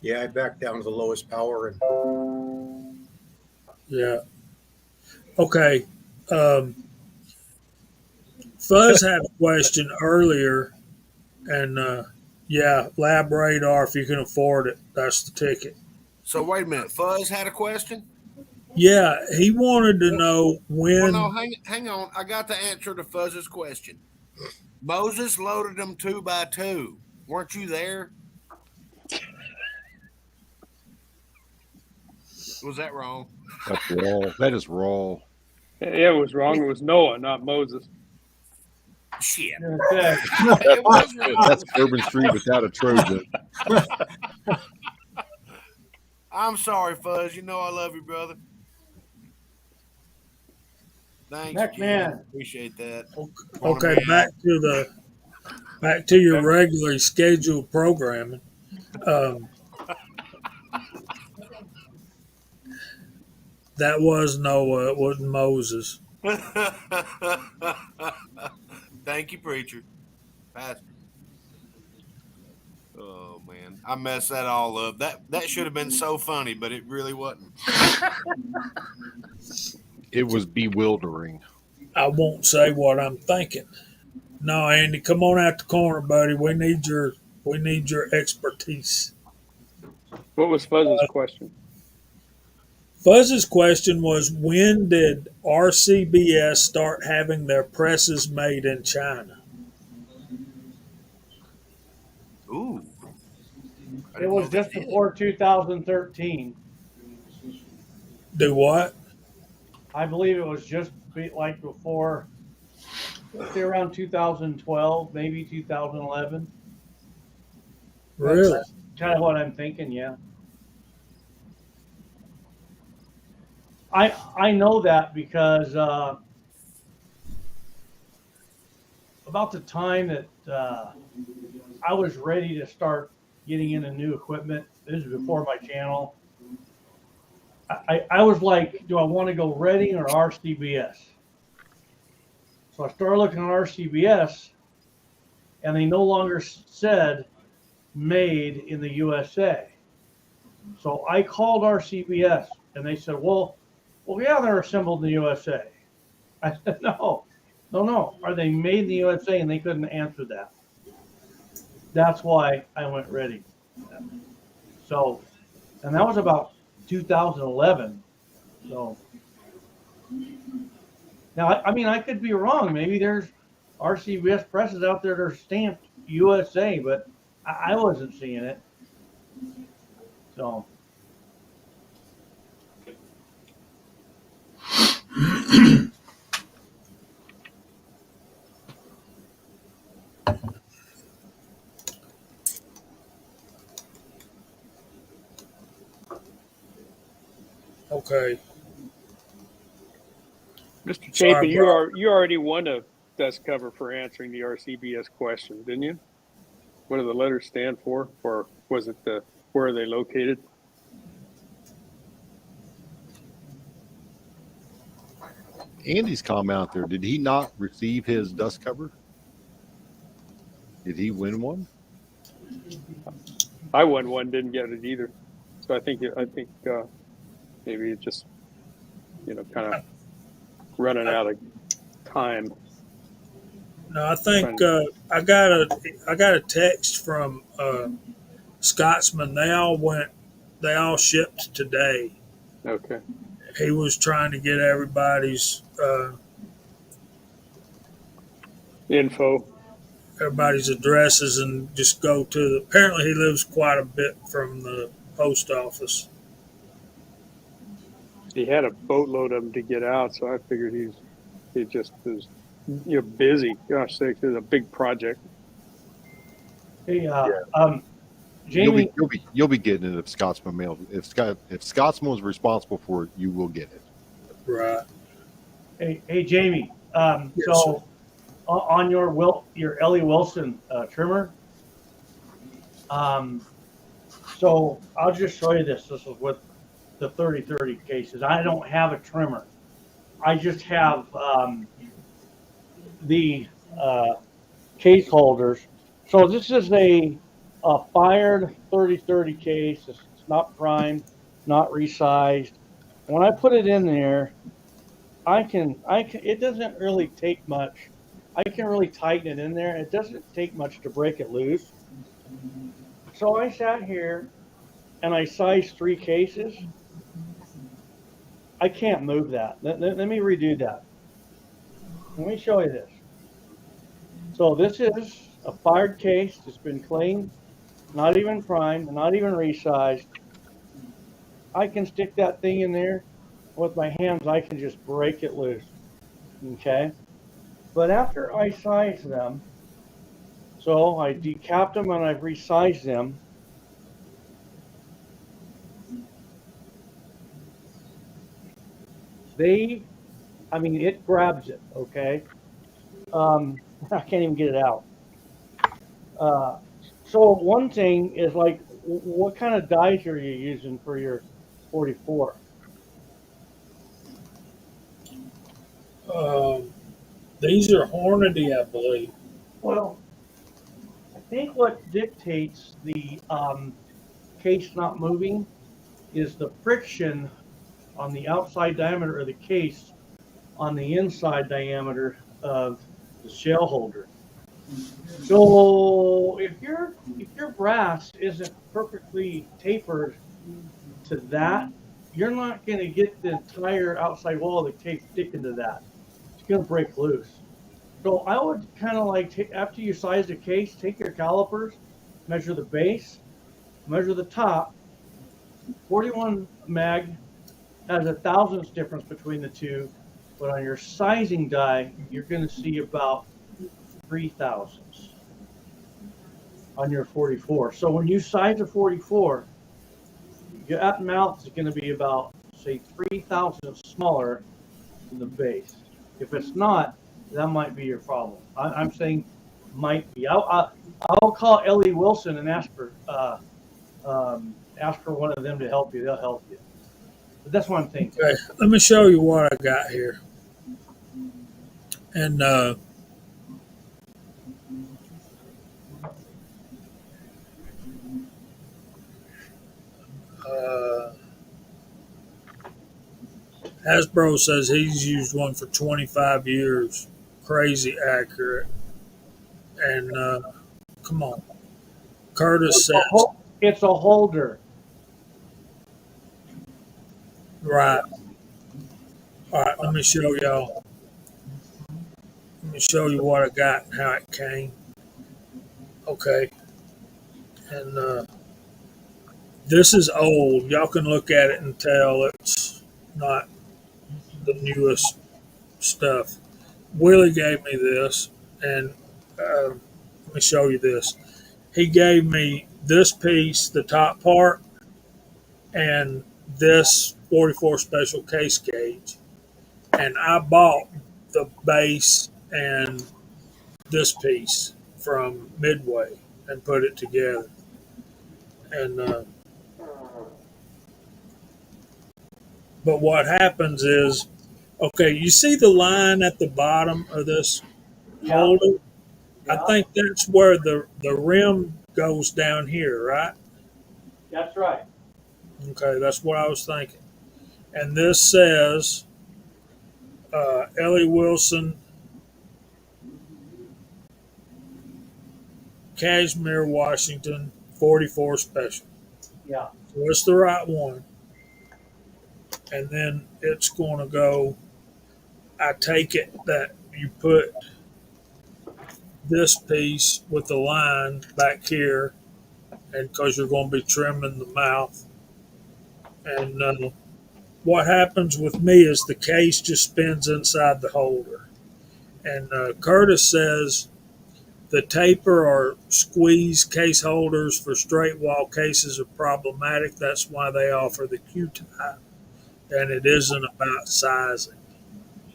Yeah, I backed down to the lowest power and Yeah. Okay. Fuzz had a question earlier, and lab radar if you can afford it. That's the ticket. So wait a minute. Fuzz had a question. Yeah, he wanted to know when. Well, no, hang on. I got the answer to Fuzz's question. Moses loaded them 2x2. Weren't you there? Was that wrong? That's raw. That is raw. Yeah, it was wrong. It was Noah, not Moses. Shit. Okay. It was wrong. That's Bourbon Street without a Trojan. I'm sorry, Fuzz. You know I love you, brother. Thanks, Heck, Jim. man. Appreciate that. Okay, back to your regularly scheduled programming. That was Noah. It wasn't Moses. Thank you, preacher, pastor. Oh man, I messed that all up. That should have been so funny, but it really wasn't. It was bewildering. I won't say what I'm thinking. No, Andy, come on out the corner, buddy. We need your expertise. What was Fuzz's question? Fuzz's question was, when did RCBS start having their presses made in China? Ooh, I It didn't was know they just did. before 2013. Do what? I believe it was just like before, let's say around 2012, maybe 2011. Really? That's kind of what I'm thinking. Yeah, I know that because about the time that I was ready to start getting into new equipment, this is before my channel. I was like, do I want to go Redding or RCBS? So I started looking at RCBS, and they no longer said made in the USA. So I called RCBS, and they said, well, yeah, they're assembled in the USA. I said, no. Are they made in the USA? And they couldn't answer that. That's why I went Ready. So, and that was about 2011. So now, I mean, I could be wrong. Maybe there's RCBS presses out there that are stamped USA, but I wasn't seeing it. So, Okay. Mr. Sorry, Chapin, bro. you already won a dust cover for answering the RCBS question, didn't you? What do the letters stand for? Or was it the where are they located? Andy's comment out there. Did he not receive his dust cover? Did he win one? I won one, didn't get it either. So I think maybe it just kind of running out of time. No, I think I got a text from Scotsman. They all shipped today. Okay. He was trying to get everybody's Info. addresses and just go to the. Apparently, he lives quite a bit from the post office. He had a boatload of them to get out, so I figured he just was busy. Gosh sakes, it's a big project. hey, Jamie, Jamie, you'll be getting it if Scotsman mail. If Scotsman was responsible for it, you will get it. Right. hey, Jamie. Yes, So on your Ellie Wilson trimmer. So I'll just show you this. This is with the 30/30 cases. I don't have a trimmer. I just have the case holders. So this is a fired 30/30 case. It's not primed, not resized. When I put it in there, I can. It doesn't really take much. I can really tighten it in there. It doesn't take much to break it loose. So I sat here and I sized 3 cases. I can't move that. Let me redo that. Let me show you this. So this is a fired case. It's been cleaned, not even primed, not even resized. I can stick that thing in there with my hands. I can just break it loose. Okay. But after I size them, so I decapped them and I've resized them. It grabs it. Okay. I can't even get it out. So one thing is like, what kind of dies are you using for your 44? Um, these are Hornady, I believe. Well, I think what dictates the case not moving is the friction on the outside diameter of the case on the inside diameter of the shell holder. So if your brass isn't perfectly tapered to that, you're not going to get the entire outside wall of the case sticking to that. It's going to break loose. So I would kind of like after you size the case, take your calipers, measure the base, measure the top. 41 mag has a thousandths difference between the two, but on your sizing die, you're going to see about 3 thousandths on your 44. So when you size a 44, your at mouth is going to be about say 3 thousandths smaller than the base. If it's not, that might be your problem. I'm saying might be. I'll call Ellie Wilson and ask for one of them to help you. They'll help you. But that's what I'm thinking. Okay, let me show you what I got here. And uh, Hasbro says he's used one for 25 years. Crazy accurate. And come on. Curtis says, It's a holder. right. All right, let me show y'all. Let me show you what I got and how it came. Okay. And this is old. Y'all can look at it and tell it's not the newest stuff. Willie gave me this, and let me show you this. He gave me this piece, the top part, and this 44 special case gauge. And I bought the base and this piece from Midway and put it together. And but what happens is, okay, you see the line at the bottom of this Yeah, holder? I yeah, think that's where the rim goes down here, right? that's right. Okay, that's what I was thinking. And this says Ellie Wilson, Cashmere, Washington, 44 special. Yeah, So it's the right one. And then it's going to go, I take it that you put this piece with the line back here, and because you're going to be trimming the mouth. And what happens with me is the case just spins inside the holder. And Curtis says the taper or squeeze case holders for straight wall cases are problematic. That's why they offer the Q-type, and it isn't about sizing.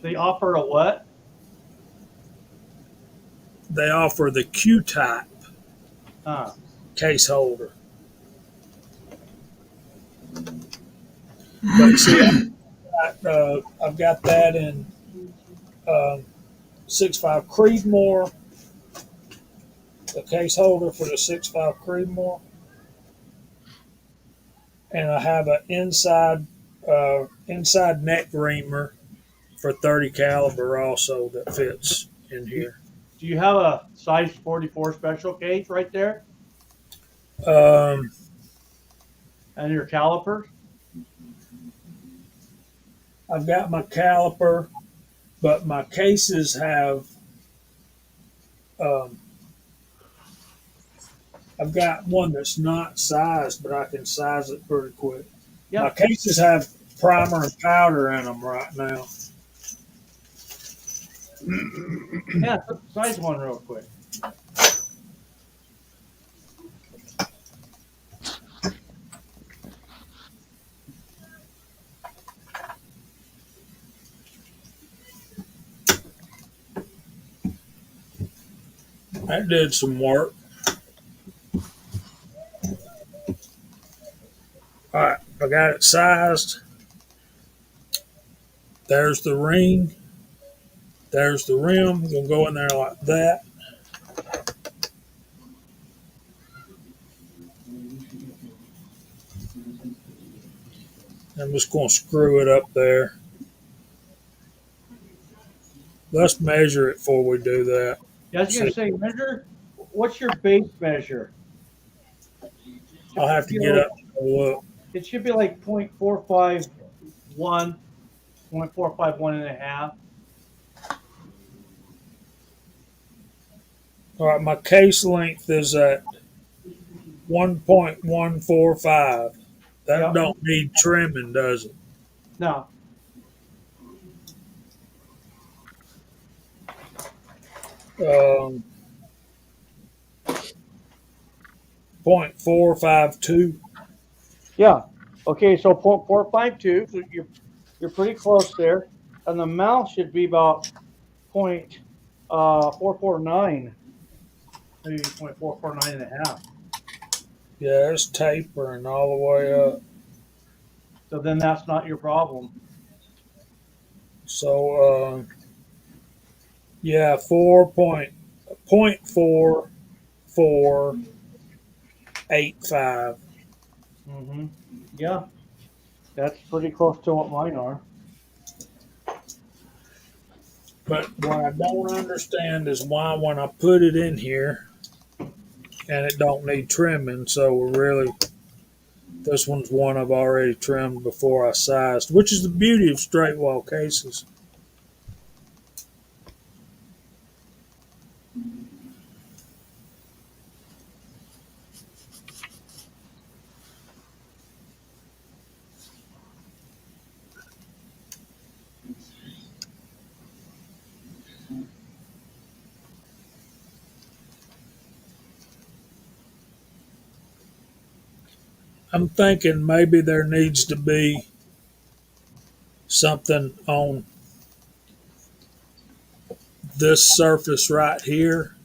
they offer a what? They offer the Q-type Huh. case holder. But see, I've got that in 6.5 Creedmoor, the case holder for the 6.5 Creedmoor, and I have an inside neck reamer for 30 caliber also that fits in here. Do you have a size 44 special case right there Um, and your calipers? I've got my caliper, but my cases have. Um, I've got one that's not sized, but I can size it pretty quick. Yeah. My cases have primer and powder in them right now. Yeah, size one real quick. That did some work. All right, I got it sized. There's the ring. There's the rim. We'll go in there like that. I'm just going to screw it up there. Let's measure it before we do that. I was going to say, measure. What's your base measure? I'll have to get up and look. It should be like 0.451, 0.451 and a half. All right, my case length is at 1.145. That Yep. don't need trimming, does it? No. Um, 0.452. Yeah. Okay, so 0.452. So you're pretty close there, and the mouth should be about 0.449, maybe 0.449 and a half. Yeah, it's tapering all the way up. So then that's not your problem. So, yeah, 0.4485. Mm-hmm. Yeah, that's pretty close to what mine are. But what I don't understand is why when I put it in here and it don't need trimming, so we're really, this one's one I've already trimmed before I sized, which is the beauty of straight wall cases. I'm thinking maybe there needs to be something on this surface right here.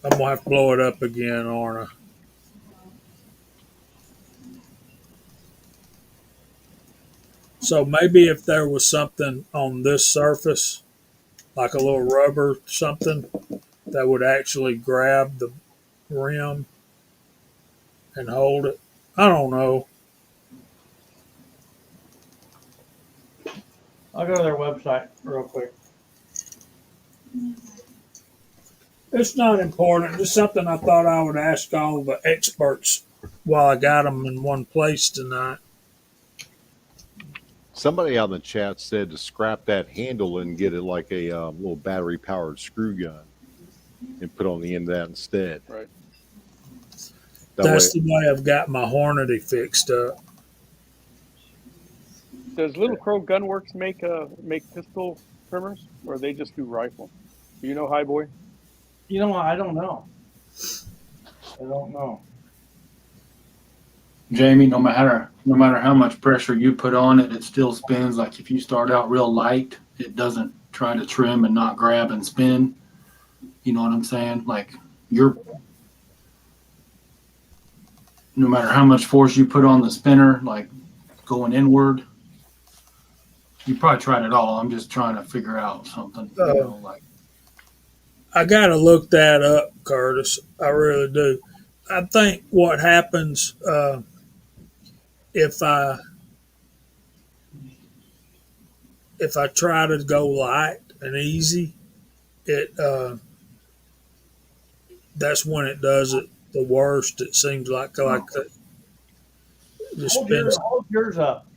I'm gonna have to blow it up again, aren't I? So maybe if there was something on this surface, like a little rubber something, that would actually grab the rim and hold it. I don't know. I'll go to their website real quick. It's not important. It's something I thought I would ask all the experts while I got them in one place tonight. Somebody out in the chat said to scrap that handle and get it like a little battery powered screw gun and put on the end of that instead. Right. That's the way I've got my Hornady fixed up. Does Little Crow Gunworks make pistol trimmers, or they just do rifle? Do you know, High Boy? You know what? I don't know. I don't know. Jamie, no matter how much pressure you put on it, it still spins. Like if you start out real light, it doesn't try to trim and not grab and spin. You know what I'm saying? Like no matter how much force you put on the spinner, like going inward, you probably tried it all. I'm just trying to figure out something. I gotta look that up, Curtis. I really do. I think what happens if I try to go light and easy, it that's when it does it the worst. It seems like that. It spins. Hold yours up.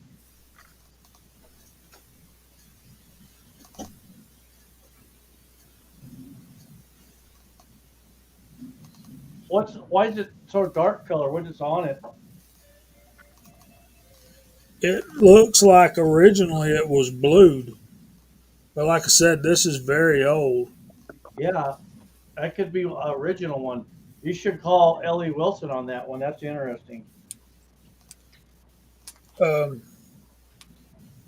Why is it so dark color? What is on it? It looks like originally it was blued, but like I said, this is very old. Yeah, that could be an original one. You should call Ellie Wilson on that one. That's interesting.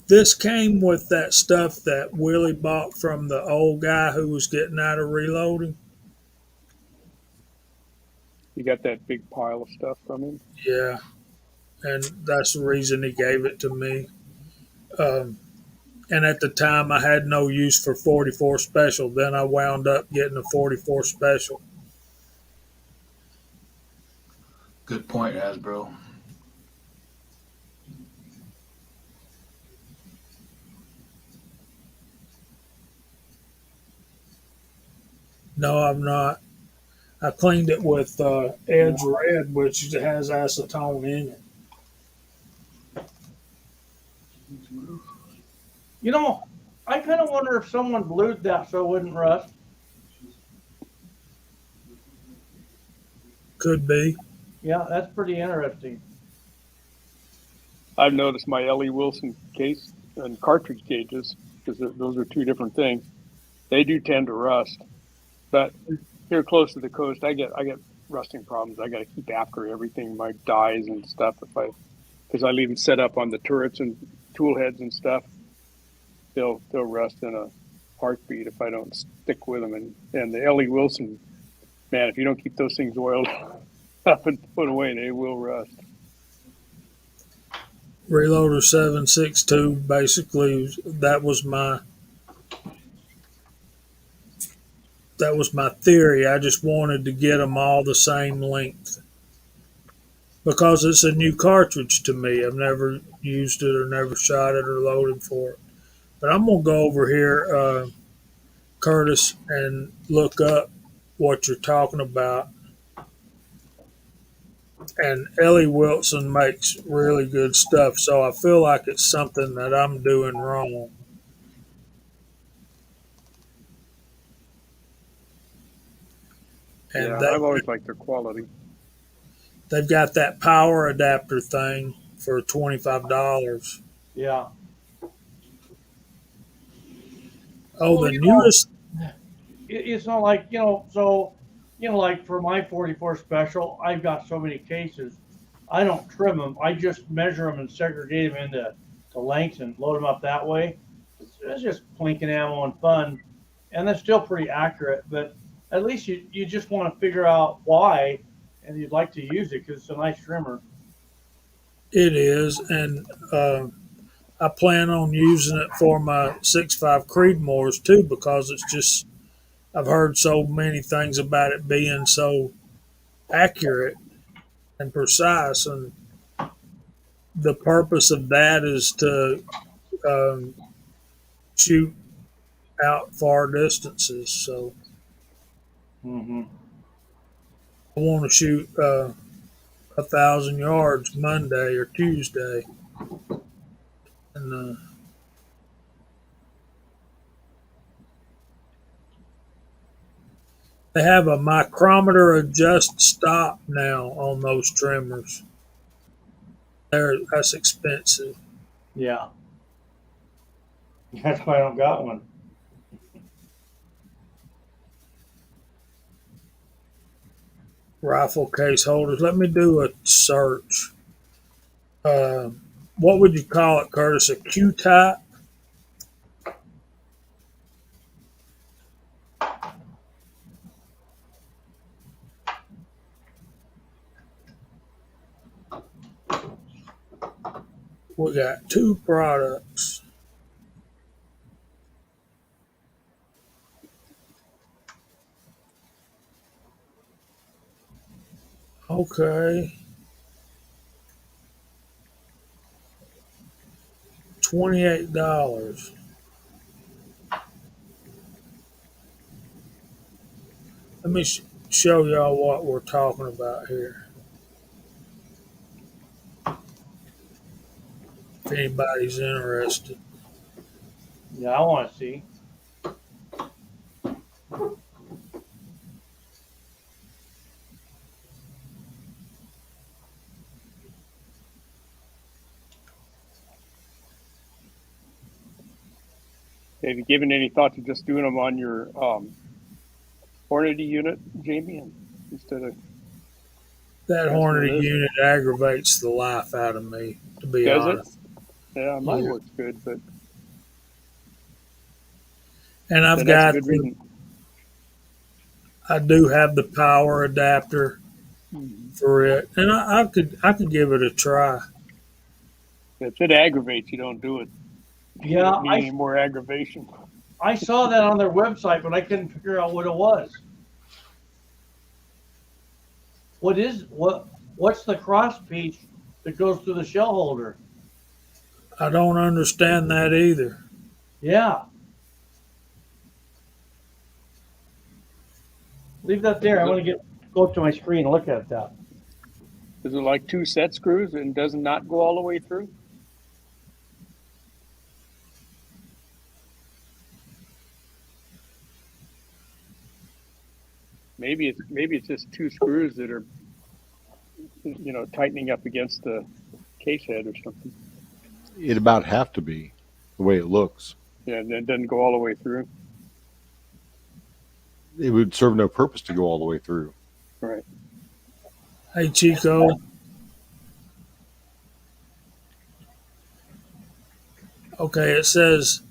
This came with that stuff that Willie bought from the old guy who was getting out of reloading. You got that big pile of stuff from him? Yeah, and that's the reason he gave it to me. And at the time, I had no use for 44 special. Then I wound up getting a 44 special. Good point, Hasbro. No, I'm not. I cleaned it with Edge Red, which has acetone in it. You know, I kind of wonder if someone blued that so it wouldn't rust. Could be. Yeah, that's pretty interesting. I've noticed my Ellie Wilson case and cartridge cages, because those are two different things. They do tend to rust, but here close to the coast, I get rusting problems. I got to keep after everything, my dies and stuff. Because I leave them set up on the turrets and tool heads and stuff, they'll rust in a heartbeat if I don't stick with them. And the Ellie Wilson, man, if you don't keep those things oiled up and put away, they will rust. Reloader 762, basically, that was my theory. I just wanted to get them all the same length because it's a new cartridge to me. I've never used it or never shot it or loaded for it. But I'm gonna go over here, Curtis, and look up what you're talking about. And Ellie Wilson makes really good stuff, so I feel like it's something that I'm doing wrong. And Yeah, I've always liked their quality. they've got that power adapter thing for $25. Yeah. Oh, Well, the newest. it's not like, so, like for my 44 special, I've got so many cases. I don't trim them. I just measure them and segregate them into lengths and load them up that way. It's just plinking ammo and fun. And that's still pretty accurate, but at least you just want to figure out why and you'd like to use it because it's a nice trimmer. It is, and I plan on using it for my 6.5 Creedmoors too because it's just I've heard so many things about it being so accurate and precise, and the purpose of that is to um, shoot out far distances. So Mm-hmm. I want to shoot 1,000 yards Monday or Tuesday, and they have a micrometer adjust stop now on those trimmers. That's expensive. Yeah. That's why I don't got one. Rifle case holders. Let me do a search. Uh, what would you call it, Curtis? A Q type? We got two products. Okay. $28. Let me show y'all what we're talking about here. If anybody's interested. Yeah, I want to see. Have you given any thought to just doing them on your Hornady unit, Jamie, instead of? That Hornady unit aggravates the life out of me, to be Does honest. it? Yeah, mine works good, but And I've that's a got good reason. I do have the power adapter for it, and I could give it a try. If it aggravates, you don't do it. Yeah, Need any more aggravation? I saw that on their website, but I couldn't figure out what it was. What's the cross piece that goes through the shell holder? I don't understand that either. Yeah. Leave that there. I want to go up to my screen and look at that. Is it like 2 set screws and does not go all the way through? Maybe it's just 2 screws that are, tightening up against the case head or something. It about have to be the way it looks. Yeah, and it doesn't go all the way through. It would serve no purpose to go all the way through. Right. Hey, Chico. Okay, it says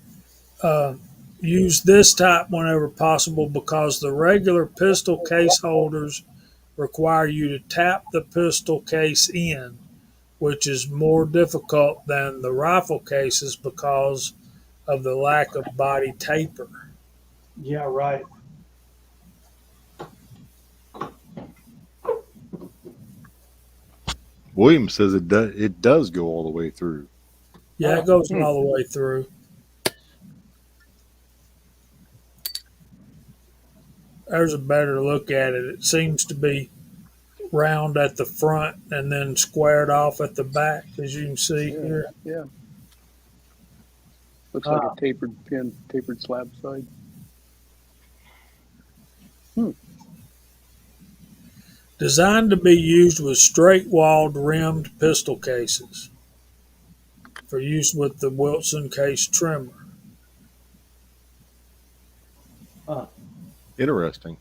use this type whenever possible because the regular pistol case holders require you to tap the pistol case in, which is more difficult than the rifle cases because of the lack of body taper. Yeah, right. Williams says it does go all the way through. Yeah, it goes all the way through. There's a better look at it. It seems to be round at the front and then squared off at the back, as you can see here. Yeah. Looks like a tapered pin, tapered slab side. Designed to be used with straight-walled rimmed pistol cases for use with the Wilson case trimmer. Interesting.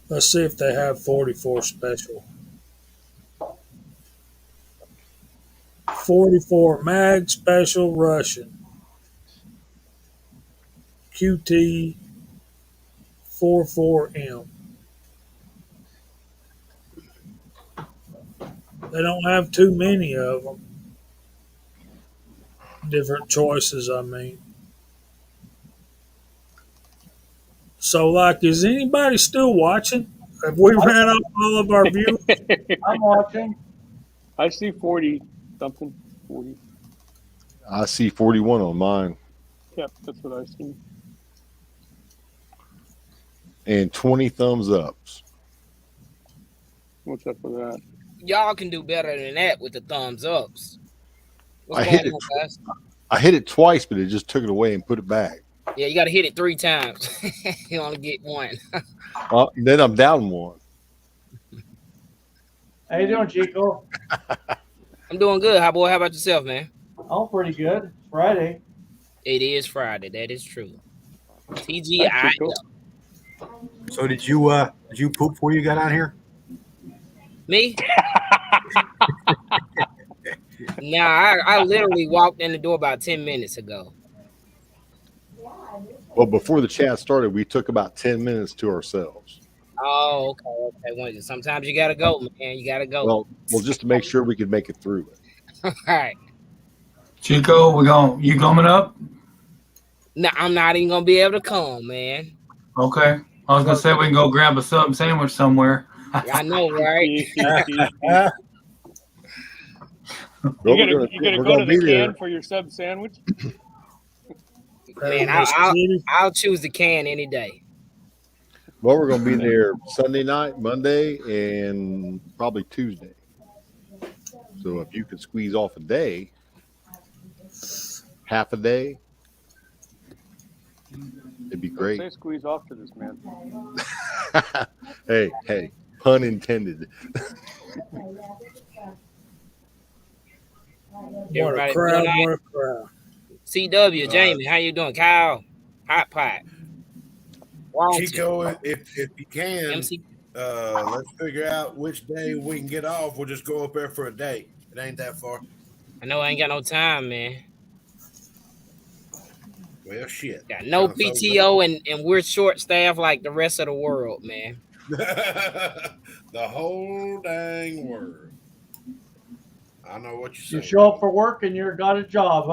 Let's see if they have 44 special. 44 mag special Russian. QT 44M. They don't have too many of them. Different choices, I mean. So, like, is anybody still watching? Have we ran off all of our viewers? I'm watching. I see 40 something. 40. I see 41 on mine Yep, that's what I see. and 20 thumbs ups. What's up with that? Y'all can do better than that with the thumbs ups. What's I going hit it. on, guys? I hit it twice, but it just took it away and put it back. Yeah, you got to hit it 3 times. You only get one. Then I'm down one. How you doing, Chico? I'm doing good. How about yourself, man? I'm pretty good. It's Friday. It is Friday. That is true. Hi, TGI. Chico. So did you poop before you got on here? Me? Nah, I literally walked in the door about 10 minutes ago. Well, before the chat started, we took about 10 minutes to ourselves. Oh, okay. Well, sometimes you gotta go, man. You gotta go. Well, just to make sure we could make it through it. All right. Chico, you coming up? No, I'm not even gonna be able to come, man. Okay. I was gonna say we can go grab a sub sandwich somewhere. I know, right? Well, You're we're gonna we're go to be the there. can for your sub sandwich? Man, I'll choose the can any day. Well, we're going to be there Sunday night, Monday, and probably Tuesday. So if you could squeeze off a day, half a day, it'd be great. Say squeeze off to this man. Hey, pun intended. What a Everybody crowd, doing all what right? a crowd. CW, Jamie, how you doing? Kyle, Hot Pot. Walter, Chico, if you can, MC. let's figure out which day we can get off. We'll just go up there for a day. It ain't that far. I know I ain't got no time, man. Well, shit. Got no Kinda sold PTO and we're short staffed like the rest of the world, man. the whole dang world. I know what you're You saying. show up for work and you're got a job,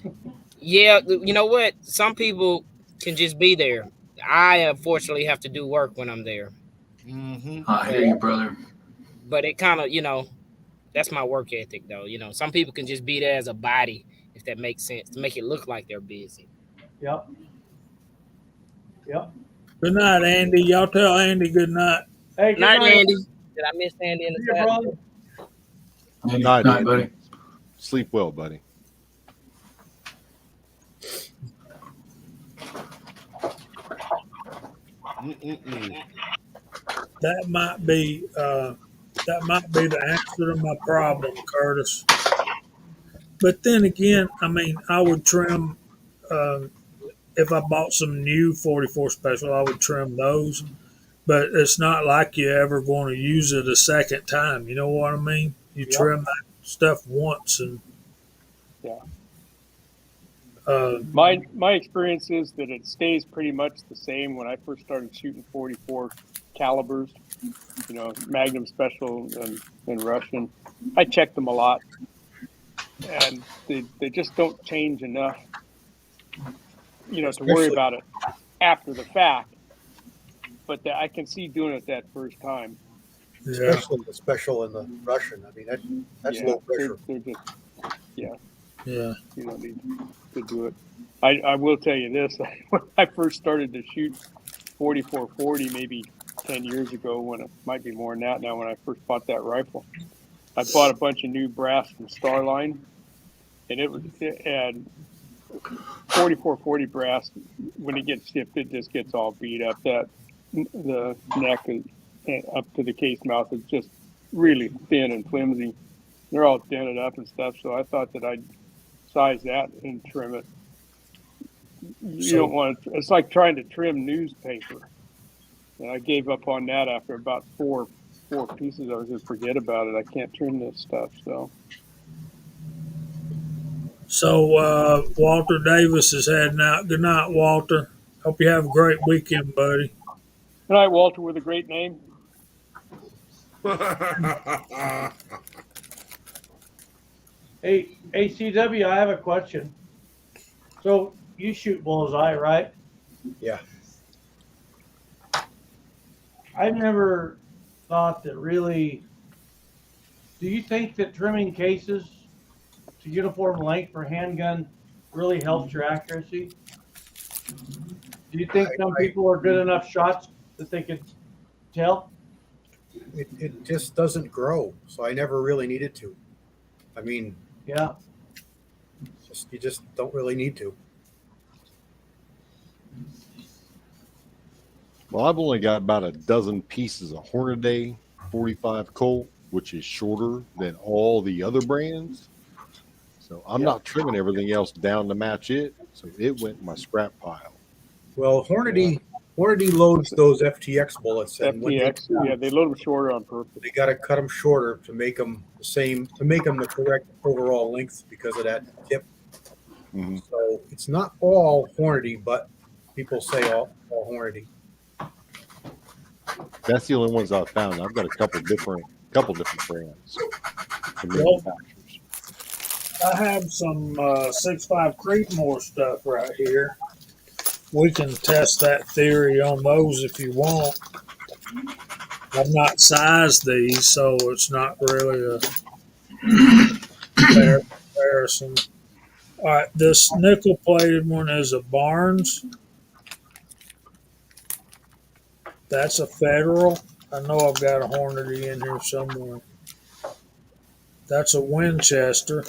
huh? Yeah, you know what? Some people can just be there. I unfortunately have to do work when I'm there, Mm-hmm. I hear but you, brother. it kind of that's my work ethic though. Some people can just be there as a body, if that makes sense, to make it look like they're busy. Yep. Yep. Good night, Andy. Y'all tell Andy good night. Hey, good Night, night. Andy. Did I miss Andy in See the you, chat? brother. Good Night, night, Andy. buddy. Sleep well, buddy. Mm-mm-mm. That might be the answer to my problem, Curtis. But then again, I mean, I would trim if I bought some new 44 special. I would trim those, but it's not like you're ever going to use it a second time. You know what I mean? You Yep. trim that stuff once, and Yeah. uh, My experience is that it stays pretty much the same. When I first started shooting 44 calibers, Magnum Special and Russian, I checked them a lot, and they just don't change enough, to worry Especially, about it after the fact. But I can see doing it that first time. yeah, especially the special and the Russian. I mean, that's Yeah, low pressure. they're just yeah. you don't need to do it. I will tell you this: when I first started to shoot 4440, maybe 10 years ago, when it might be more than that now, when I first bought that rifle, I bought a bunch of new brass from Starline, and and 4440 brass, when it gets shipped, it just gets all beat up. The neck is up to the case mouth is just really thin and flimsy. They're all dented up and stuff. So I thought that I'd size that and trim it. You don't want to. It's like trying to trim newspaper. And I gave up on that after about four pieces. I was going to forget about it. I can't trim this stuff. So Walter Davis is heading out. Good night, Walter. Hope you have a great weekend, buddy. Good night, Walter, with a great name. Hey, ACW, I have a question. So you shoot bullseye, right? Yeah. I've never thought that really. Do you think that trimming cases to uniform length for handgun really helps your accuracy? Do you think some people are good enough shots that they could tell? It just doesn't grow, so I never really needed to. I mean, Yeah. you just don't really need to. Well, I've only got about a dozen pieces of Hornaday 45 Colt, which is shorter than all the other brands. So I'm not trimming everything else down to match it. So it went in my scrap pile. Well, Hornady loads those FTX bullets, and FTX, they load them shorter on purpose. they got to cut them shorter to make them the same, to make them the correct overall length because of that tip. Mm-hmm. So it's not all Hornady, but people say all Hornady. That's the only ones I've found. I've got a couple different brands. Well, I have some 6.5 Creedmoor stuff right here. We can test that theory on those if you want. I've not sized these, so it's not really a fair comparison. All right, this nickel-plated one is a Barnes. That's a Federal. I know I've got a Hornady in here somewhere. That's a Winchester.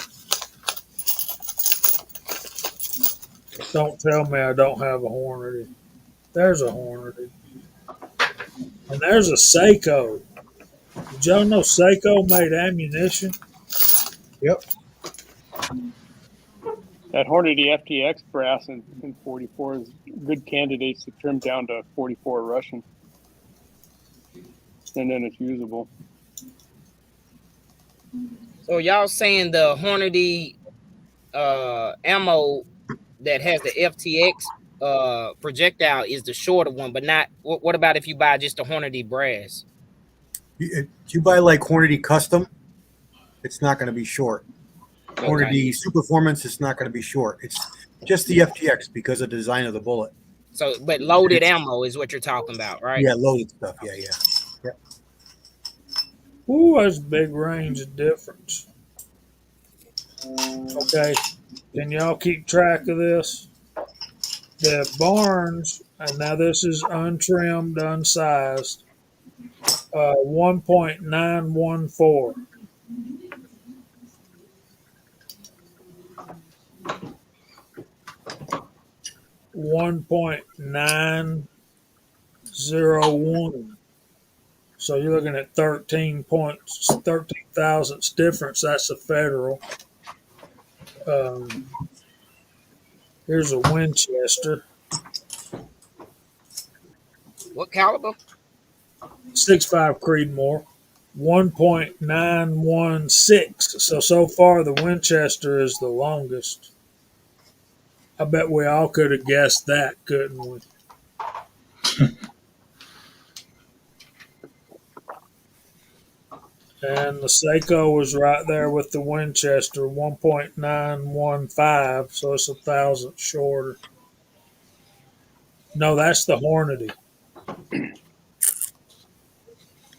Don't tell me I don't have a Hornady. There's a Hornady. And there's a Seiko. Did y'all know Seiko made ammunition? Yep. That Hornady FTX brass in 44 is good candidates to trim down to 44 Russian. And then it's usable. So y'all saying the Hornady ammo that has the FTX projectile is the shorter one, but not. What about if you buy just the Hornady brass? If you buy like Hornady Custom, it's not going to be short. Okay. Hornady Superformance is not going to be short. It's just the FTX because of the design of the bullet. So, but loaded ammo is what you're talking about, right? Yeah, loaded stuff. Yeah. Ooh, that's a big range of difference. Okay, can y'all keep track of this? The Barnes, and now this is untrimmed, unsized, 1.914. $1.901. So you're looking at 13 thousandths difference. That's a federal. Here's a Winchester, What caliber? 6.5 Creedmoor, 1.916. So far the Winchester is the longest. I bet we all could have guessed that, couldn't we? And the Seiko was right there with the Winchester, 1.915, so it's 1,000 shorter. No, that's the Hornady.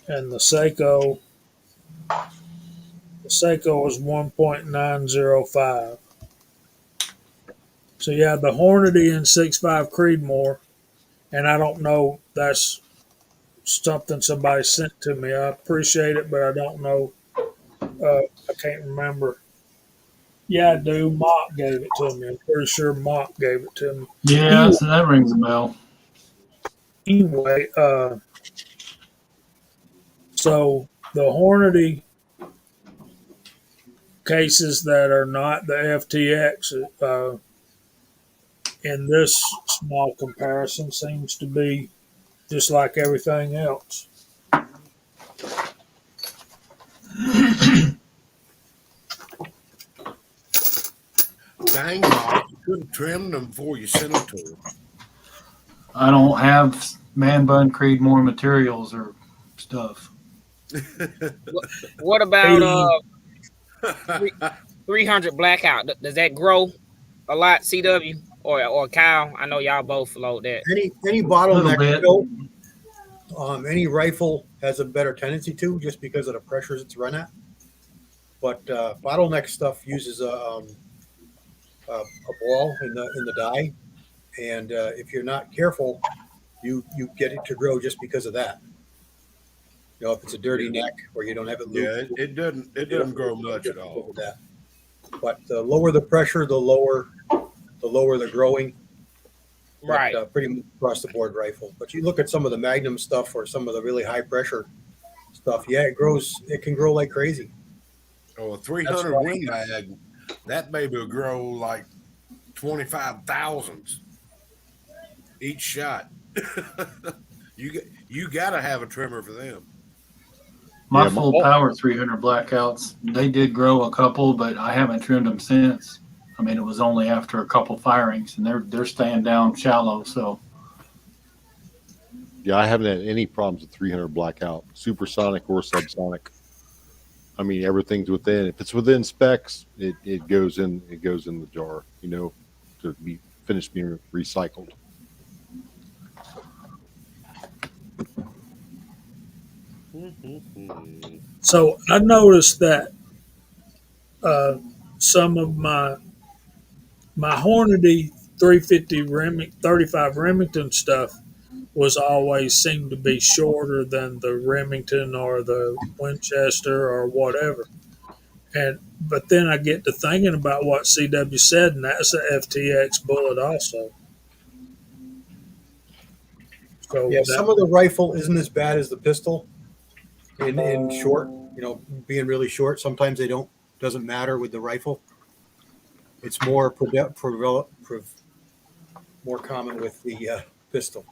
And the Seiko was 1.905. So yeah, the Hornady and 6.5 Creedmoor, and I don't know, that's something somebody sent to me. I appreciate it, but I don't know. I can't remember. Yeah, I do. Mock gave it to me. I'm pretty sure Mock gave it to me. Yeah, so that rings a bell. Anyway, so the Hornady cases that are not the FTX, in this small comparison, seems to be just like everything else. Dang, Mark, you could have trimmed them before you sent them to them. I don't have man bun Creedmoor materials or stuff. What about 300 blackout? Does that grow a lot, CW or Kyle? I know y'all both load that. Any bottleneck, any rifle has a better tendency to, just because of the pressures it's run at. But bottleneck stuff uses a ball in the die, and if you're not careful, you get it to grow just because of that. You know, if it's a dirty neck or you don't have it looped, it doesn't grow much at all. That. But the lower the pressure, the lower the growing. Right. Pretty much across the board rifle. But you look at some of the Magnum stuff or some of the really high pressure stuff. Yeah, it grows. It can grow like crazy. Oh, a 300 Win Mag, that baby will grow like 25,000 each shot. You got to have a trimmer for them. My full power 300 blackouts, they did grow a couple, but I haven't trimmed them since. I mean, it was only after a couple firings, and they're staying down shallow. So, yeah, I haven't had any problems with 300 blackout, supersonic or subsonic. I mean, everything's within. If it's within specs, it goes in. It goes in the jar. You know, to be finished being recycled. So I noticed that some of my Hornady 350 35 Remington stuff was always seemed to be shorter than the Remington or the Winchester or whatever. But then I get to thinking about what CW said, and that's a FTX bullet also. So yeah, some of the rifle isn't as bad as the pistol in short. You know, being really short. Sometimes they doesn't matter with the rifle. It's more more common with the pistol.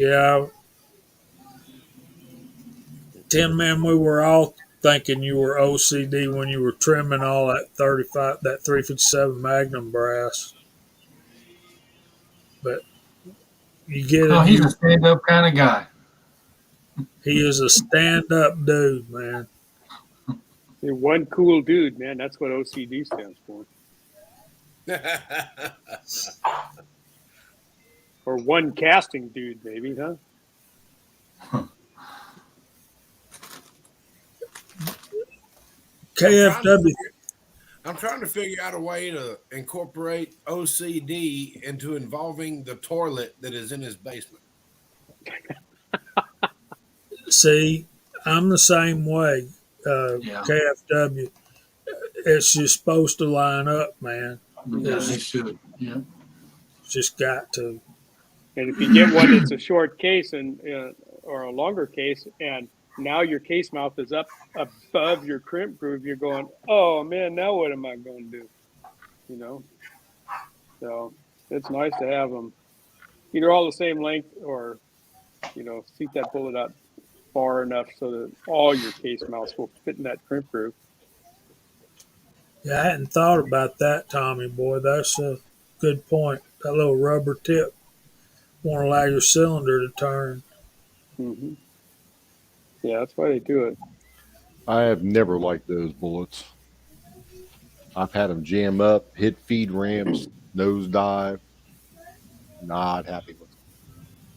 yeah, Tin Man, we were all thinking you were OCD when you were trimming all that 357 Magnum brass. But you get Oh, a he's a new. stand-up kind of guy. He is a stand-up dude, man. You're one cool dude, man. That's what OCD stands for. Or one casting dude, maybe, huh? KFW. I'm trying to figure out a way to incorporate OCD into involving the toilet that is in his basement. See, I'm the same way. Yeah, KFW. It's just supposed to line up, man. yeah, they should. Yeah. Just got to. And if you get one that's a short case and or a longer case, and now your case mouth is up above your crimp groove, you're going, oh man, now what am I going to do? You know, so it's nice to have them either all the same length or seat that bullet out far enough so that all your case mouths will fit in that crimp groove. Yeah, I hadn't thought about that, Tommy boy. That's a good point. That little rubber tip won't allow your cylinder to turn. Mm-hmm. Yeah, that's why they do it. I have never liked those bullets. I've had them jam up, hit feed ramps, nosedive. Not happy with them.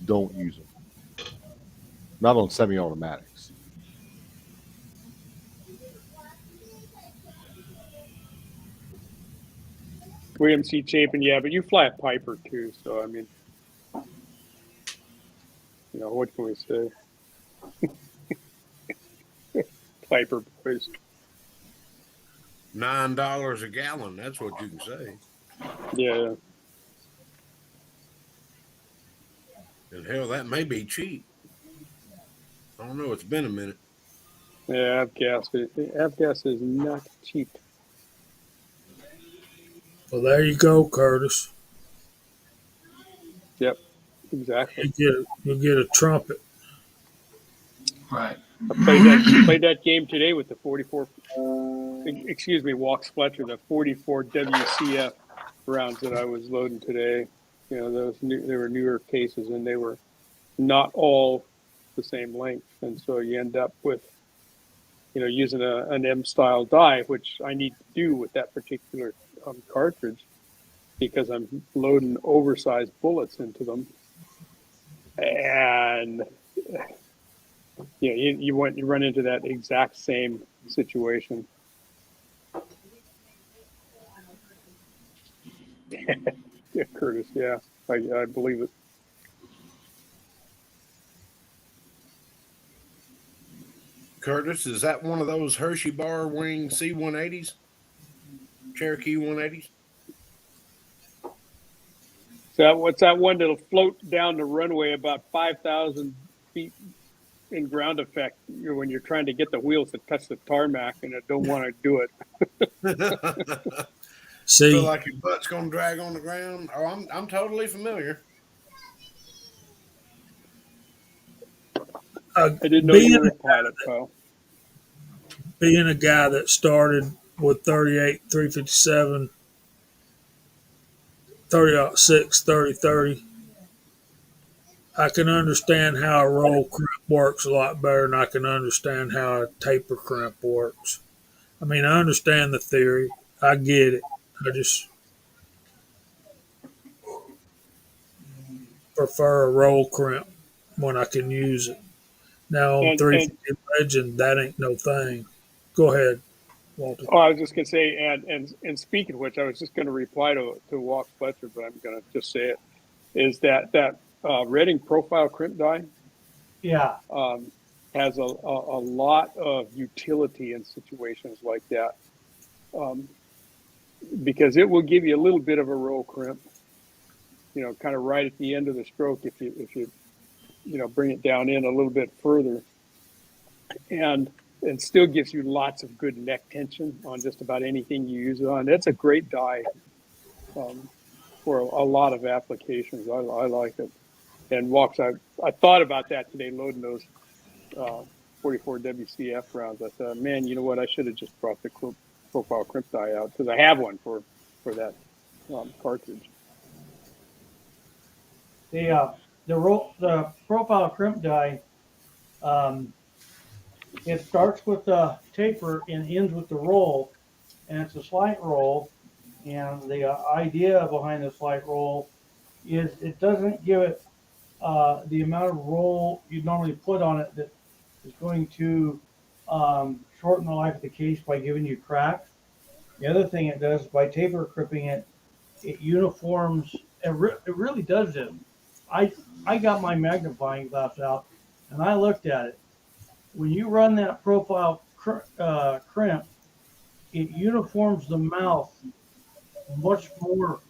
Don't use them. Not on semi-automatics. William C. Chapin, yeah, but you fly a Piper too, so I mean, what can we say? Piper boys. $9 a gallon. That's what you can say. Yeah. And hell, that may be cheap. I don't know. It's been a minute. Yeah, avgas is not cheap. Well, there you go, Curtis. Yep, exactly. You'll get a trumpet. Right. I played that game today with the 44. Excuse me, Walks Fletcher, the 44 WCF rounds that I was loading today. They were newer cases, and they were not all the same length, and so you end up with using an M style die, which I need to do with that particular cartridge because I'm loading oversized bullets into them, and you run into that exact same situation. Yeah, Curtis. Yeah, I believe it. Curtis, is that one of those Hershey Bar Wing C-180s? Cherokee 180s? So what's that one that'll float down the runway about 5,000 feet in ground effect when you're trying to get the wheels to touch the tarmac and I don't want to do it. See, Feel like your butt's gonna drag on the ground. Oh, I'm totally familiar. I didn't know you were a pilot, Kyle. Being a guy that started with 38, 357, 30-06, 30-30, I can understand how a roll crimp works a lot better than I can understand how a taper crimp works. I mean, I understand the theory. I get it. I just prefer a roll crimp when I can use it. Now on 350 Legend, that ain't no thing. Go ahead, Walter. Oh, I was just gonna say, and speaking of which, I was just gonna reply to Walk Fletcher, but I'm gonna just say it is that Redding profile crimp die, Yeah. Has a lot of utility in situations like that, because it will give you a little bit of a roll crimp, kind of right at the end of the stroke if you bring it down in a little bit further, and still gives you lots of good neck tension on just about anything you use it on. That's a great die for a lot of applications. I like it. And Walks, I thought about that today, loading those 44 WCF rounds. I thought, man, you know what? I should have just brought the profile crimp die out because I have one for that cartridge. The profile crimp die, it starts with the taper and ends with the roll, and it's a slight roll. And the idea behind the slight roll is it doesn't give it the amount of roll you normally put on it that is going to shorten the life of the case by giving you cracks. The other thing it does by taper crimping it, it uniforms. It really does it. I got my magnifying glass out and I looked at it. When you run that profile crimp, it uniforms the mouth much more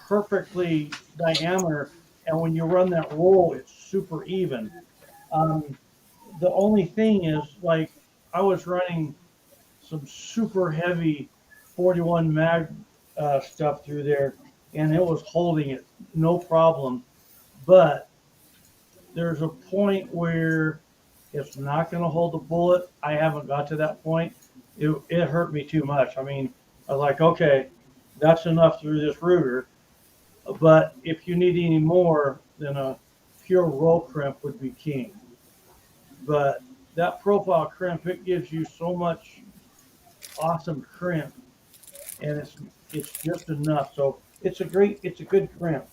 perfectly diameter, and when you run that roll, it's super even. Um, the only thing is, like, I was running some super heavy 41 mag stuff through there, and it was holding it no problem. But there's a point where it's not going to hold the bullet. I haven't got to that point. It hurt me too much. I mean, I was like, okay, that's enough through this Ruger. But if you need any more, then a pure roll crimp would be king. But that profile crimp, it gives you so much awesome crimp, and it's just enough. So it's a good crimp,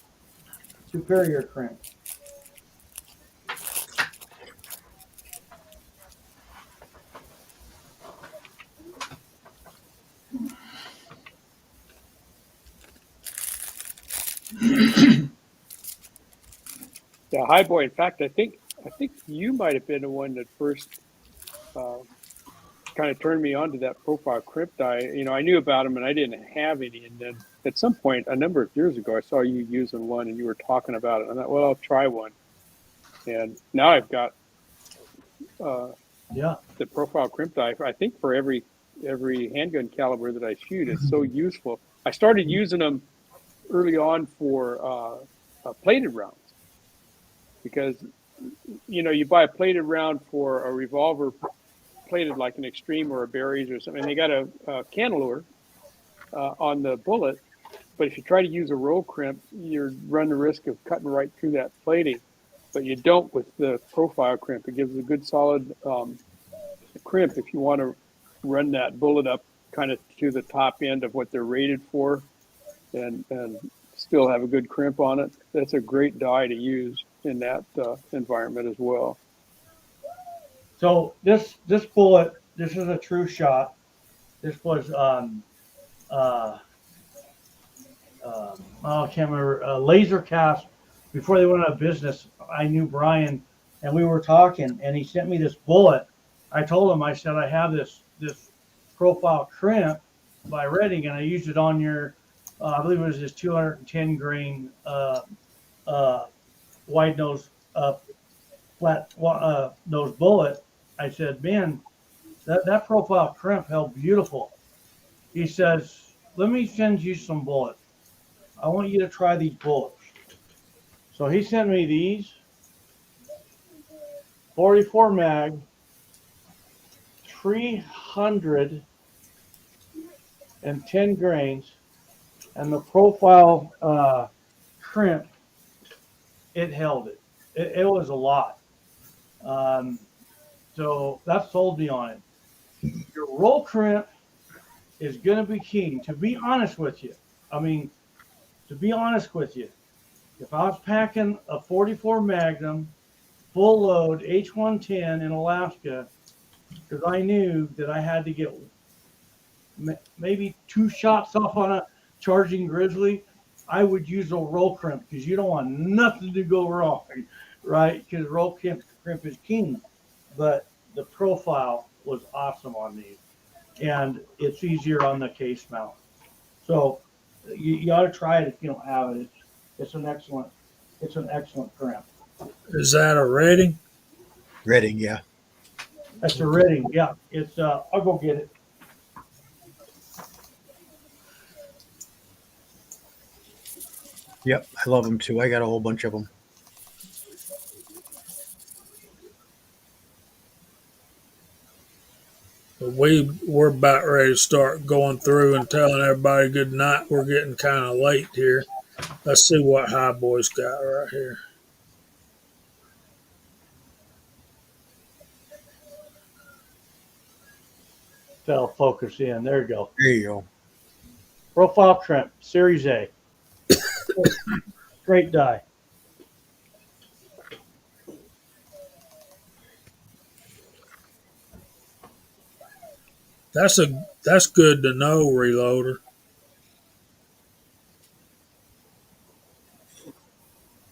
superior crimp. Yeah, hi boy. In fact, I think you might have been the one that first kind of turned me on to that profile crimp die. You know, I knew about them and I didn't have any. And then at some point, a number of years ago, I saw you using one and you were talking about it. And I thought, well, I'll try one. And now I've got the profile crimp die. I think for every handgun caliber that I shoot, it's so useful. I started using them early on for plated rounds because, you know, you buy a plated round for a revolver plated like an Extreme or a Berries or something. And they got a cantilever on the bullet, but if you try to use a roll crimp, you run the risk of cutting right through that plating. But you don't with the profile crimp. It gives a good solid crimp if you want to run that bullet up kind of to the top end of what they're rated for, and still have a good crimp on it. That's a great die to use in that environment as well. So this bullet, this is a true shot. This was I can't remember, laser cast. Before they went out of business, I knew Brian, and we were talking, and he sent me this bullet. I told him, I said, I have this profile crimp by Redding, and I used it on your, I believe it was this 210 grain wide nose flat nose bullet. I said, man, that profile crimp held beautiful. He says, let me send you some bullets. I want you to try these bullets. So he sent me these 44 mag, 310 grains, and the profile crimp, it held it. It was a lot. So that sold me on it. Your roll crimp is going to be key. To be honest with you, if I was packing a 44 Magnum full load H110 in Alaska, because I knew that I had to get maybe 2 shots off on a charging grizzly, I would use a roll crimp because you don't want nothing to go wrong, right? Because roll crimp is king. But the profile was awesome on these, and it's easier on the case mount. So you ought to try it if you don't have it. It's an excellent crimp. Is that a Reading? Reading, yeah. That's a Reading, yeah. It's I'll go get it. Yep, I love them too. I got a whole bunch of them. we're about ready to start going through and telling everybody good night. We're getting kind of late here. Let's see what High Boy's got right here. Fell focus in. There you go. There you go. Profile trim, Series A. Great die. That's good to know, Reloader.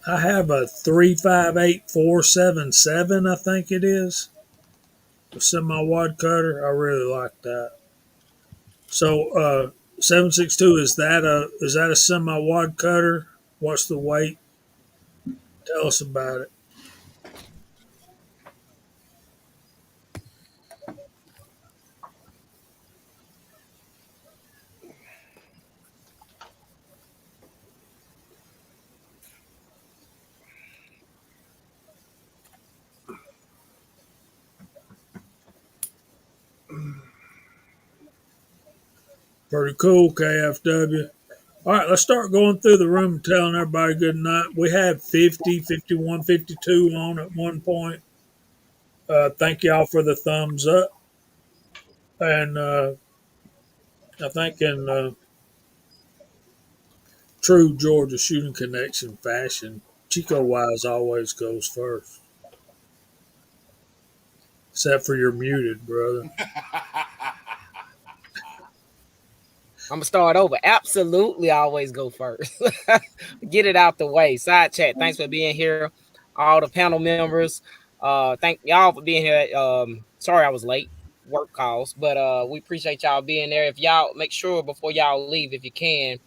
I have a 358477, I think it is. A semi-wide cutter. I really like that. So 762, is that a semi-wide cutter? What's the weight? Tell us about it. Pretty cool, KFW. All right, let's start going through the room and telling everybody good night. We had 50, 51, 52 on at one point. Thank y'all for the thumbs up. And I think in true Georgia shooting connection fashion, Chico Wise always goes first. Except for you're muted, brother. I'm gonna start over. Absolutely, always go first. Get it out the way. Side chat. Thanks for being here, all the panel members. Thank y'all for being here. Sorry I was late. Work calls, but we appreciate y'all being there. If y'all make sure before y'all leave, if you can,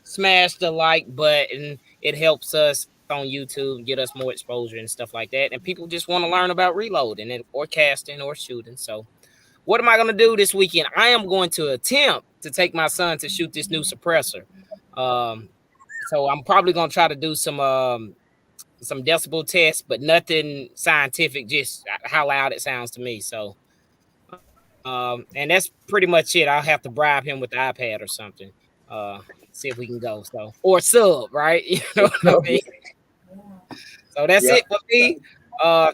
smash the like button. It helps us on YouTube, get us more exposure and stuff like that. And people just want to learn about reloading and or casting or shooting. So what am I going to do this weekend? I am going to attempt to take my son to shoot this new suppressor. So I'm probably going to try to do some decibel tests, but nothing scientific, just how loud it sounds to me. So, and that's pretty much it. I'll have to bribe him with the iPad or something. See if we can go. So, or sub, right? You know what I mean? So that's it for me.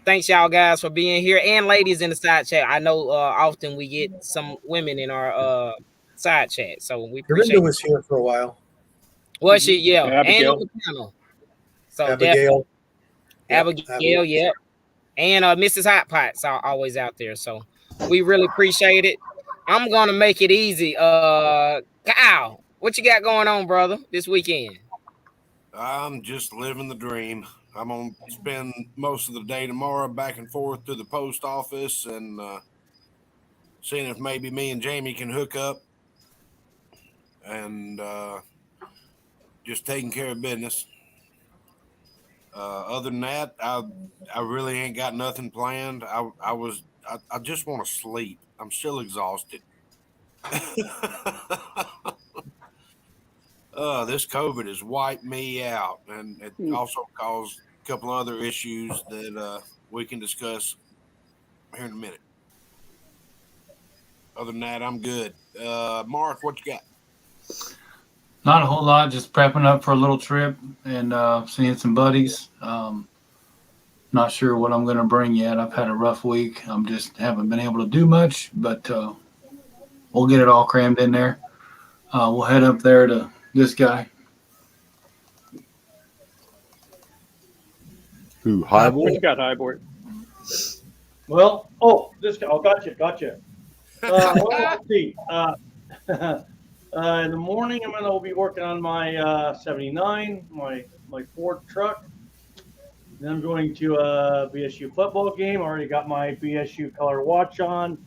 Thanks y'all guys for being here, and ladies in the side chat. I know often we get some women in our side chat, so we appreciate Dorinda was here for a while. Was she? Yeah, and Abigail. on the panel. So Abigail. Abigail, yeah, and Mrs. Hot Pots are always out there. So we really appreciate it. I'm gonna make it easy. Kyle, what you got going on, brother, this weekend? I'm just living the dream. I'm gonna spend most of the day tomorrow back and forth to the post office and seeing if maybe me and Jamie can hook up and just taking care of business. Other than that, I really ain't got nothing planned. I just want to sleep. I'm still exhausted. This COVID has wiped me out, and it also caused a couple other issues that we can discuss here in a minute. Other than that, I'm good. Mark, what you got? Not a whole lot, just prepping up for a little trip and seeing some buddies. Not sure what I'm going to bring yet. I've had a rough week. I'm just haven't been able to do much, but we'll get it all crammed in there. We'll head up there to this guy. Who, High What Boy? you got, Highboard? Well, this guy. Oh, gotcha. Well, let's see. In the morning, I'm going to be working on my 79, my Ford truck. Then I'm going to a BSU football game. I already got my BSU color watch on.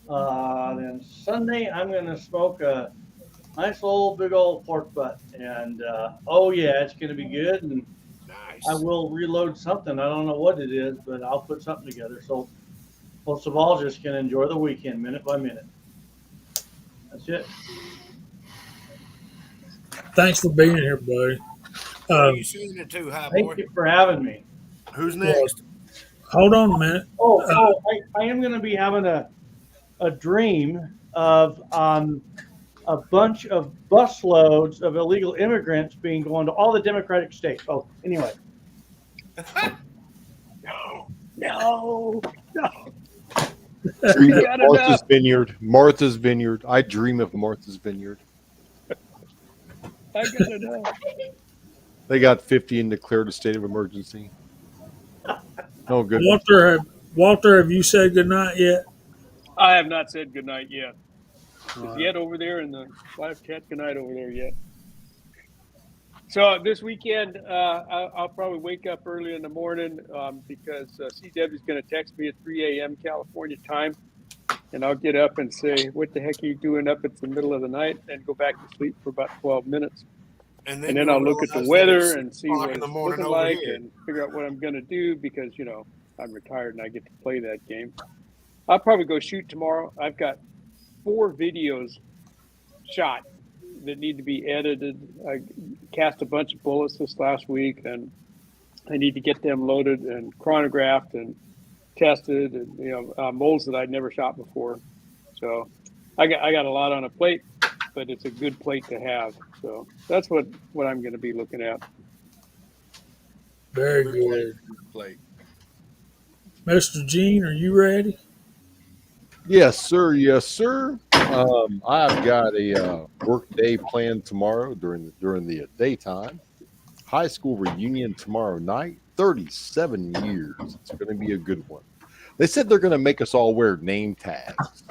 Then Sunday, I'm going to smoke a nice old big old pork butt. And it's going to be good. And Nice. I will reload something. I don't know what it is, but I'll put something together. So most of all, just going to enjoy the weekend minute by minute. That's it. Thanks for being here, buddy. Are you seeing it too, High Boy? Thank you for having me. Who's next? Hold on a minute. I am going to be having a a dream of a bunch of busloads of illegal immigrants being going to all the Democratic states. Oh, anyway. No. Dream of Got Martha's enough. Vineyard. Martha's Vineyard. I dream of Martha's Vineyard. I got enough. They got 50 and declared a state of emergency. Oh, good. Walter, have you said goodnight yet? I have not said goodnight yet. All Is right. yet over there in the live chat goodnight over there yet? So this weekend, I'll probably wake up early in the morning because CW is going to text me at 3 a.m. California time, and I'll get up and say, "What the heck are you doing up at the middle of the night?" and go back to sleep for about 12 minutes. And then you'll I'll look at the realize that weather it's and see 6 what o'clock in it's the morning looking over like here. and figure out what I'm going to do because, I'm retired and I get to play that game. I'll probably go shoot tomorrow. I've got 4 videos shot that need to be edited. I cast a bunch of bullets this last week, and I need to get them loaded and chronographed and tested, and molds that I'd never shot before. So I got a lot on a plate, but it's a good plate to have. So that's what I'm going to be looking at. Very Every plate good. is a plate. Mr. Gene, are you ready? Yes, sir. Yes, sir. I've got a work day planned tomorrow during the daytime. High school reunion tomorrow night. 37 years. It's going to be a good one. They said they're going to make us all wear name tags.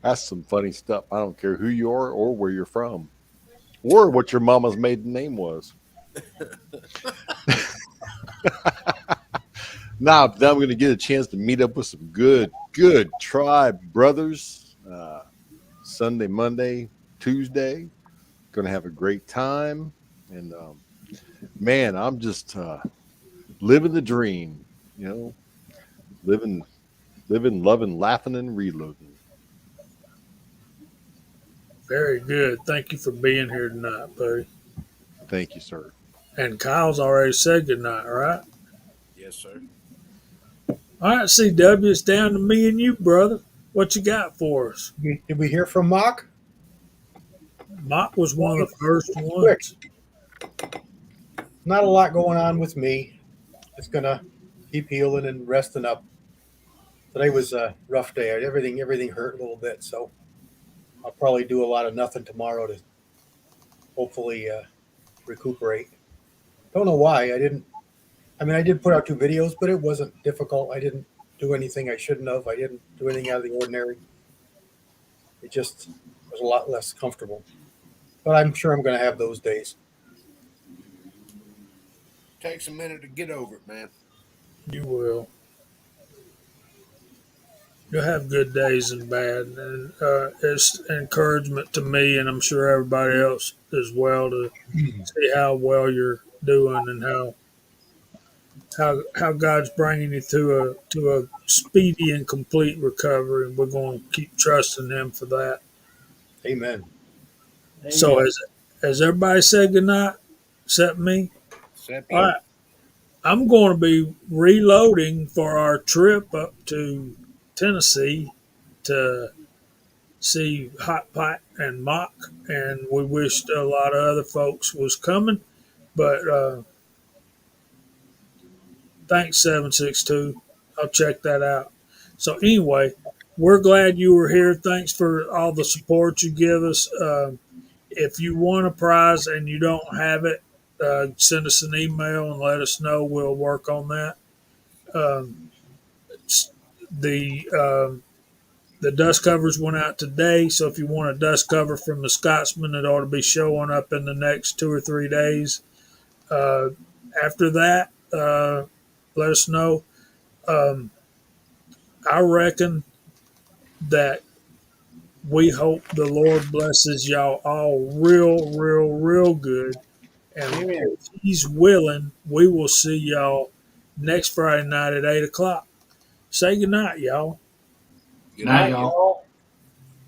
That's some funny stuff. I don't care who you are or where you're from or what your mama's maiden name was. Now, then I'm going to get a chance to meet up with some good tribe brothers. Sunday, Monday, Tuesday. Going to have a great time. And, man, I'm just living the dream, living, loving, laughing, and reloading. Very good. Thank you for being here tonight, buddy. Thank you, sir. And Kyle's already said goodnight, right? Yes, sir. All right, CW, it's down to me and you, brother. What you got for us? Did we hear from Mock? Mike was one of the first Quick. ones. Not a lot going on with me. Just gonna keep healing and resting up. Today was a rough day. Everything hurt a little bit, so I'll probably do a lot of nothing tomorrow to hopefully recuperate. Don't know why I didn't. I mean, I did put out 2 videos, but it wasn't difficult. I didn't do anything I shouldn't have. I didn't do anything out of the ordinary. It just was a lot less comfortable. But I'm sure I'm going to have those days. Takes a minute to get over it, man. You will. You'll have good days and bad, and it's encouragement to me, and I'm sure everybody else as well, to see how well you're doing and how God's bringing you to a speedy and complete recovery, and we're going to keep trusting Him for that. Amen. So has everybody said goodnight except me? Except All right. I'm going to be reloading for our trip up to Tennessee to see Hot Pot and Mock, and we wished a lot of other folks was coming, but thanks 762. I'll check that out. So anyway, we're glad you were here. Thanks for all the support you give us. If you want a prize and you don't have it, send us an email and let us know. We'll work on that. The dust covers went out today, so if you want a dust cover from the Scotsman, it ought to be showing up in the next 2 or 3 days. After that, let us know. I reckon that we hope the Lord blesses y'all all real good. And if He's willing, we will see y'all next Friday night at 8 o'clock. Say goodnight, y'all. Night, y'all.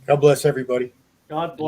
God bless everybody. God bless.